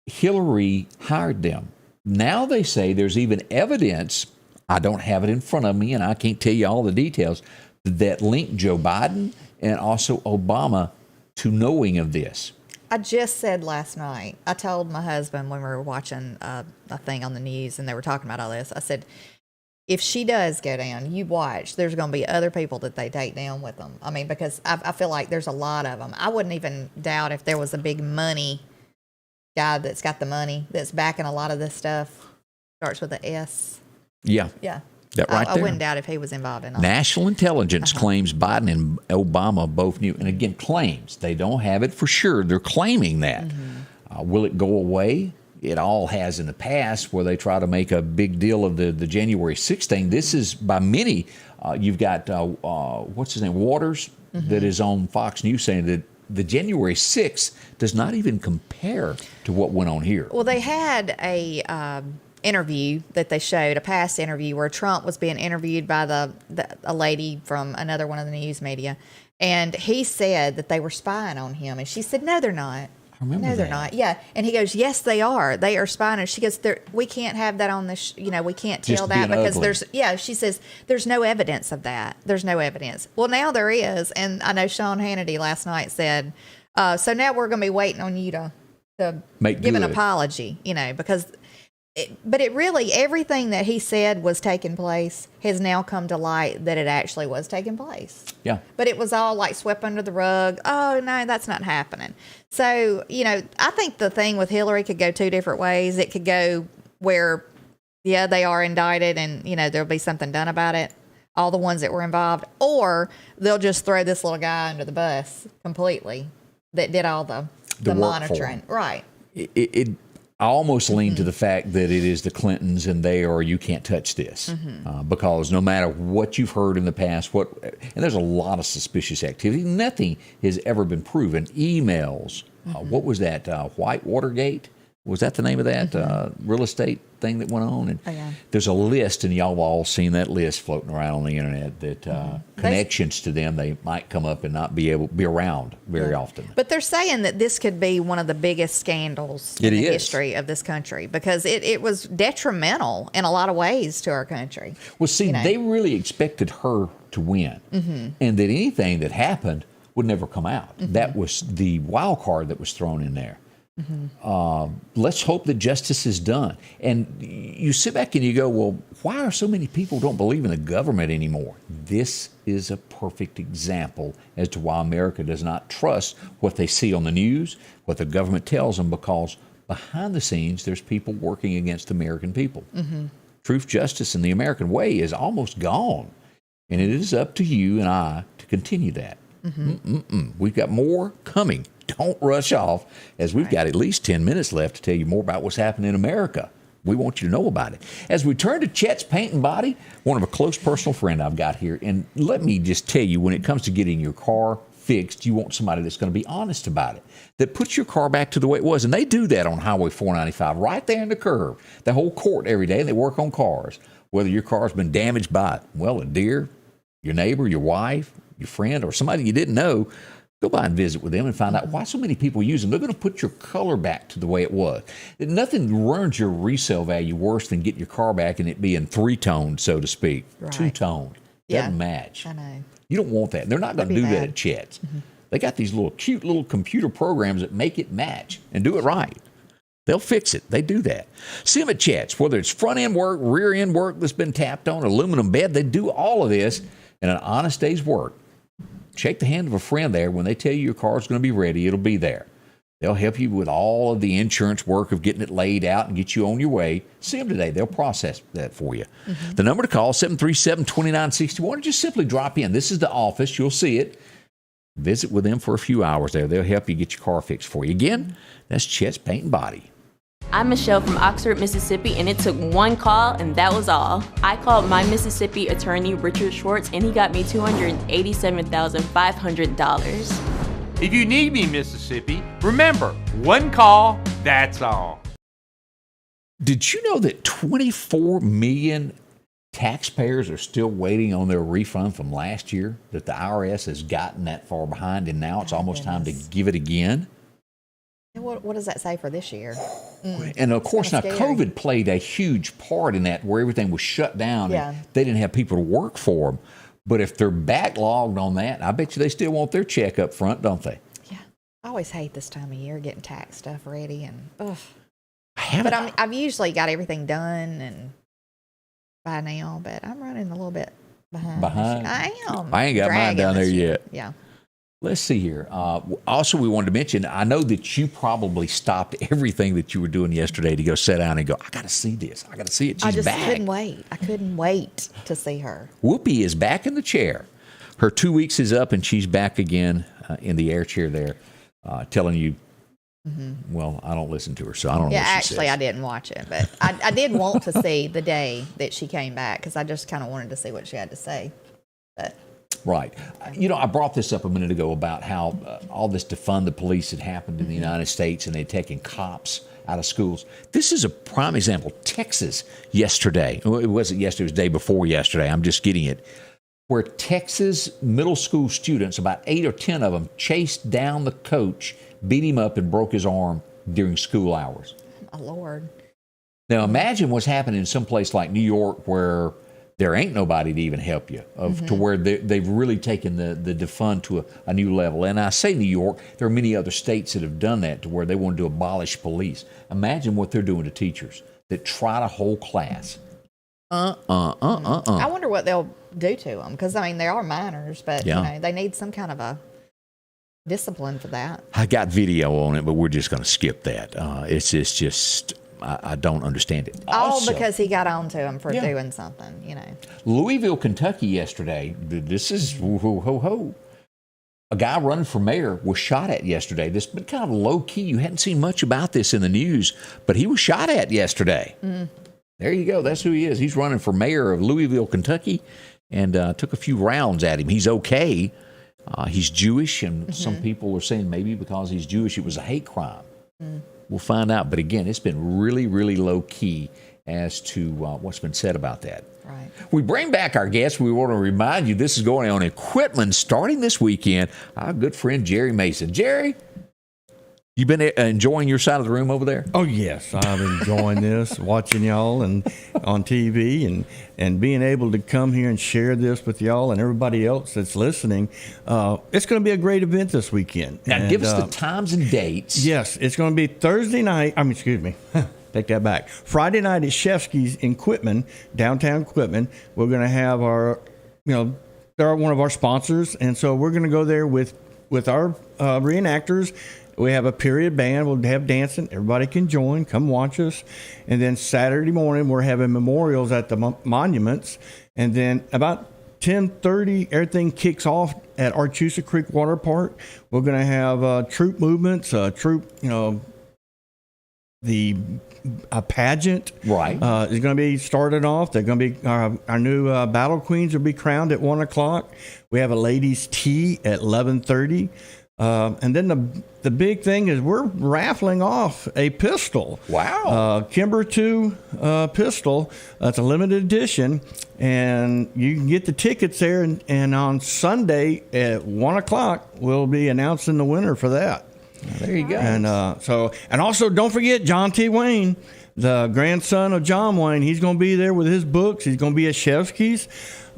Hillary hired them. Now they say there's even evidence, I don't have it in front of me and I can't tell you all the details, that link Joe Biden and also Obama to knowing of this. I just said last night, I told my husband when we were watching a thing on the news and they were talking about all this, I said, if she does go down, you watch, there's going to be other people that they take down with them. I mean, because I feel like there's a lot of them. I wouldn't even doubt if there was a big money guy that's got the money that's backing a lot of this stuff. Starts with an S. Yeah. Yeah. That right there. I wouldn't doubt if he was involved in all National intelligence claims Biden and Obama both knew. And again, claims. They don't have it for sure. They're claiming that. Will it go away? it all has in the past, where they try to make a big deal of the January 6th thing. This is, by many, you've got, what's his name, Waters, that is on Fox News saying that the January 6th does not even compare to what went on here. Well, they had a interview that they showed, a past interview where Trump was being interviewed by a lady from another one of the news media, and he said that they were spying on him, and she said, "No, they're not." No, they're not. Yeah, and he goes, "Yes, they are. They are spying." And she goes, "We can't have that on this. We can't tell that because ugly. there's." Yeah, she says, "There's no evidence of that. There's no evidence." Well, now there is, and I know Sean Hannity last night said, "So now we're going to be waiting on you to give an apology." Because. But it really, everything that he said was taking place has now come to light that it actually was taking place. Yeah. But it was all like swept under the rug. Oh, no, that's not happening. So, I think the thing with Hillary could go two different ways. It could go where, yeah, they are indicted and, there'll be something done about it, all the ones that were involved. Or they'll just throw this little guy under the bus completely that did all the monitoring. Right. I almost lean to the fact that it is the Clintons and they are, you can't touch this. Because no matter what you've heard in the past, and there's a lot of suspicious activity, nothing has ever been proven. Emails, what was that, White Watergate? Was that the name of that real estate thing that went on? And there's a list, and y'all have all seen that list floating around on the internet, that connections to them, they might come up and not be able to be around very often. But they're saying that this could be one of the biggest scandals in the history of this country, because it was detrimental in a lot of ways to our country. Well, see, they really expected her to win, and that anything that happened would never come out. That was the wild card that was thrown in there. Let's hope that justice is done. And you sit back and you go, well, why are so many people don't believe in the government anymore? This is a perfect example as to why America does not trust what they see on the news, what the government tells them, because behind the scenes, there's people working against the American people. Truth, justice, and the American way is almost gone. And it is up to you and I to continue that. We've got more coming. Don't rush off, as we've got at least 10 minutes left to tell you more about what's happening in America. We want you to know about it. As we turn to Chet's Paint and Body, one of a close personal friend I've got here, and let me just tell you, when it comes to getting your car fixed, you want somebody that's going to be honest about it, that puts your car back to the way it was. And they do that on Highway 495, right there in the curve, the whole court every day, and they work on cars. Whether your car's been damaged by, a deer, your neighbor, your wife, your friend, or somebody you didn't know, go by and visit with them and find out why so many people use them. They're going to put your color back to the way it was. Nothing ruins your resale value worse than getting your car back and it being three-toned, so to speak, two-toned. Doesn't match. I know. You don't want that. They're not going to do that at Chet's. They got these cute little computer programs that make it match and do it right. They'll fix it. They do that. See them at Chet's, whether it's front-end work, rear-end work that's been tapped on, aluminum bed, they do all of this in an honest day's work. Shake the hand of a friend there. When they tell you your car's going to be ready, it'll be there. They'll help you with all of the insurance work of getting it laid out and get you on your way. See them today. They'll process that for you. The number to call, 737-2961, or just simply drop in. This is the office. You'll see it. Visit with them for a few hours there. They'll help you get your car fixed for you. Again, that's Chet's Paint and Body. I'm Michelle from Oxford, Mississippi, and it took one call, and that was all. I called my Mississippi attorney, Richard Schwartz, and he got me $287,500. If you need me, Mississippi, remember, one call, that's all. Did you know that 24 million taxpayers are still waiting on their refund from last year? That the IRS has gotten that far behind, and now it's almost time to give it again? What does that say for this year? And of course, now COVID played a huge part in that, where everything was shut down and they didn't have people to work for them. But if they're backlogged on that, I bet you they still want their check up front, don't they? Yeah. I always hate this time of year, getting tax stuff ready and But I've usually got everything done and by now, but I'm running a little bit behind. I am. I ain't got mine down there yet. Yeah. Let's see here. Also, we wanted to mention, I know that you probably stopped everything that you were doing yesterday to go sit down and go, I got to see this. I got to see it. She's back. I couldn't wait. I couldn't wait to see her. Whoopi is back in the chair. Her 2 weeks is up, and she's back again in the air chair there, telling you Well, I don't listen to her, so I don't know Yeah, what she actually, says. I didn't watch it, but I did want to see the day that she came back because I just kind of wanted to see what she had to say. But Right. I brought this up a minute ago about how all this defund the police had happened in the United States, and they'd taken cops out of schools. This is a prime example. Texas yesterday, well, it wasn't yesterday, it was the day before yesterday, I'm just getting it, where Texas middle school students, about 8 or 10 of them, chased down the coach, beat him up, and broke his arm during school hours. my Lord. Now imagine what's happening in some place like New York where there ain't nobody to even help you, to where they've really taken the defund to a new level. And I say New York, there are many other states that have done that to where they want to abolish police. Imagine what they're doing to teachers that try to hold class. I wonder what they'll do to them because, I mean, they are minors, but they need some kind of a discipline for that. I got video on it, but we're just going to skip that. It's just I don't understand it. All Also, because he got on to him for doing something, Louisville, Kentucky yesterday, this is ho. A guy running for mayor was shot at yesterday. This has been kind of low key. You hadn't seen much about this in the news, but he was shot at yesterday. There you go. That's who he is. He's running for mayor of Louisville, Kentucky, and took a few rounds at him. He's okay. He's Jewish, and some people are saying maybe because he's Jewish, it was a hate crime. We'll find out. But again, it's been really, really low key as to what's been said about that. Right. We bring back our guests. We want to remind you this is going on Equipment starting this weekend. Our good friend Jerry Mason. Jerry, you been enjoying your side of the room over there? Oh, yes. I'm enjoying this, watching y'all and on TV and being able to come here and share this with y'all and everybody else that's listening. It's going to be a great event this weekend. Now, give us the times and dates. Yes, it's going to be Thursday night. Excuse me. Take that back. Friday night at Shefsky's in Quitman, downtown Quitman. We're going to have they're one of our sponsors. And so we're going to go there with our reenactors. We have a period band. We'll have dancing. Everybody can join. Come watch us. And then Saturday morning, we're having memorials at the monuments. And then about 10:30, everything kicks off at Archusa Creek Water Park. We're going to have troop movements, a pageant is going to be started off. They're going to be our new battle queens will be crowned at 1:00. We have a ladies' tea at 11:30. And then the big thing is we're raffling off a pistol. Wow. Kimber 2 pistol. It's a limited edition. And you can get the tickets there. And on Sunday at 1:00, we'll be announcing the winner for that. There you go. And and also don't forget John T. Wayne, the grandson of John Wayne. He's going to be there with his books. He's going to be at Shefsky's.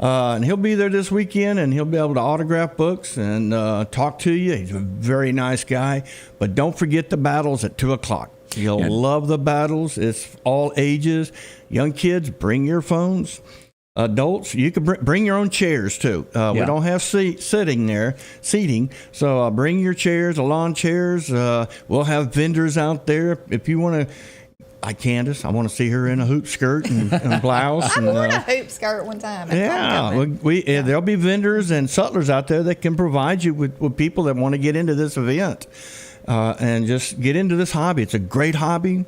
And he'll be there this weekend, and he'll be able to autograph books and talk to you. He's a very nice guy. But don't forget the battles at 2:00. You'll love the battles. It's all ages. Young kids, bring your phones. Adults, you can bring your own chairs, too. We don't have seating. So bring your chairs, the lawn chairs. We'll have vendors out there. If you want to... Like Candace, I want to see her in a hoop skirt and a blouse. I wore a hoop skirt one time. There'll be vendors and sutlers out there that can provide you with people that want to get into this event and just get into this hobby. It's a great hobby.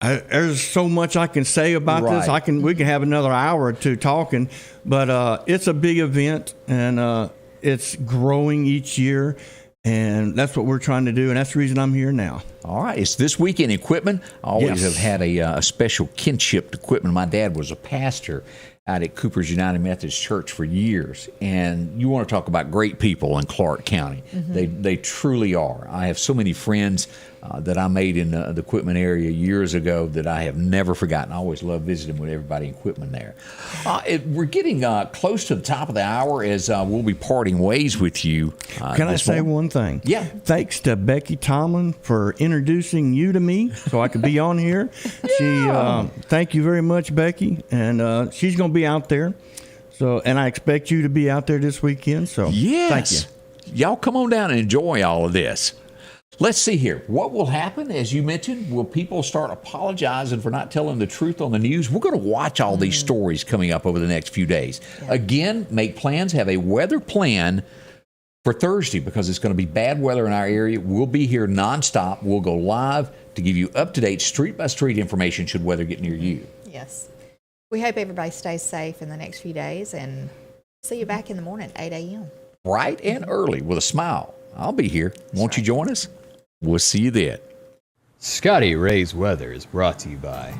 There's so much I can say about this. We can have another hour or two talking, but it's a big event and it's growing each year. And that's what we're trying to do, and that's the reason I'm here now. All right. It's this weekend Equipment. I always have had a special kinship to Equipment. My dad was a pastor out at Cooper's United Methodist Church for years. And you want to talk about great people in Clarke County. They truly are. I have so many friends that I made in the Equipment area years ago that I have never forgotten. I always love visiting with everybody in Equipment there. We're getting close to the top of the hour as we'll be parting ways with you. Can I say one thing? Yeah. Thanks to Becky Tomlin for introducing you to me so I could be on here. Thank you very much, Becky. And she's going to be out there. And I expect you to be out there this weekend. So thank you. Y'all come on down and enjoy all of this. Let's see here. What will happen, as you mentioned, will people start apologizing for not telling the truth on the news? We're going to watch all these stories coming up over the next few days. Again, make plans, have a weather plan for Thursday, because it's going to be bad weather in our area. We'll be here nonstop. We'll go live to give you up-to-date street-by-street information should weather get near you. Yes. We hope everybody stays safe in the next few days, and see you back in the morning at 8 a.m. Bright and early with a smile. I'll be here. Won't you join us? We'll see you then. Scotty Ray's Weather is brought to you by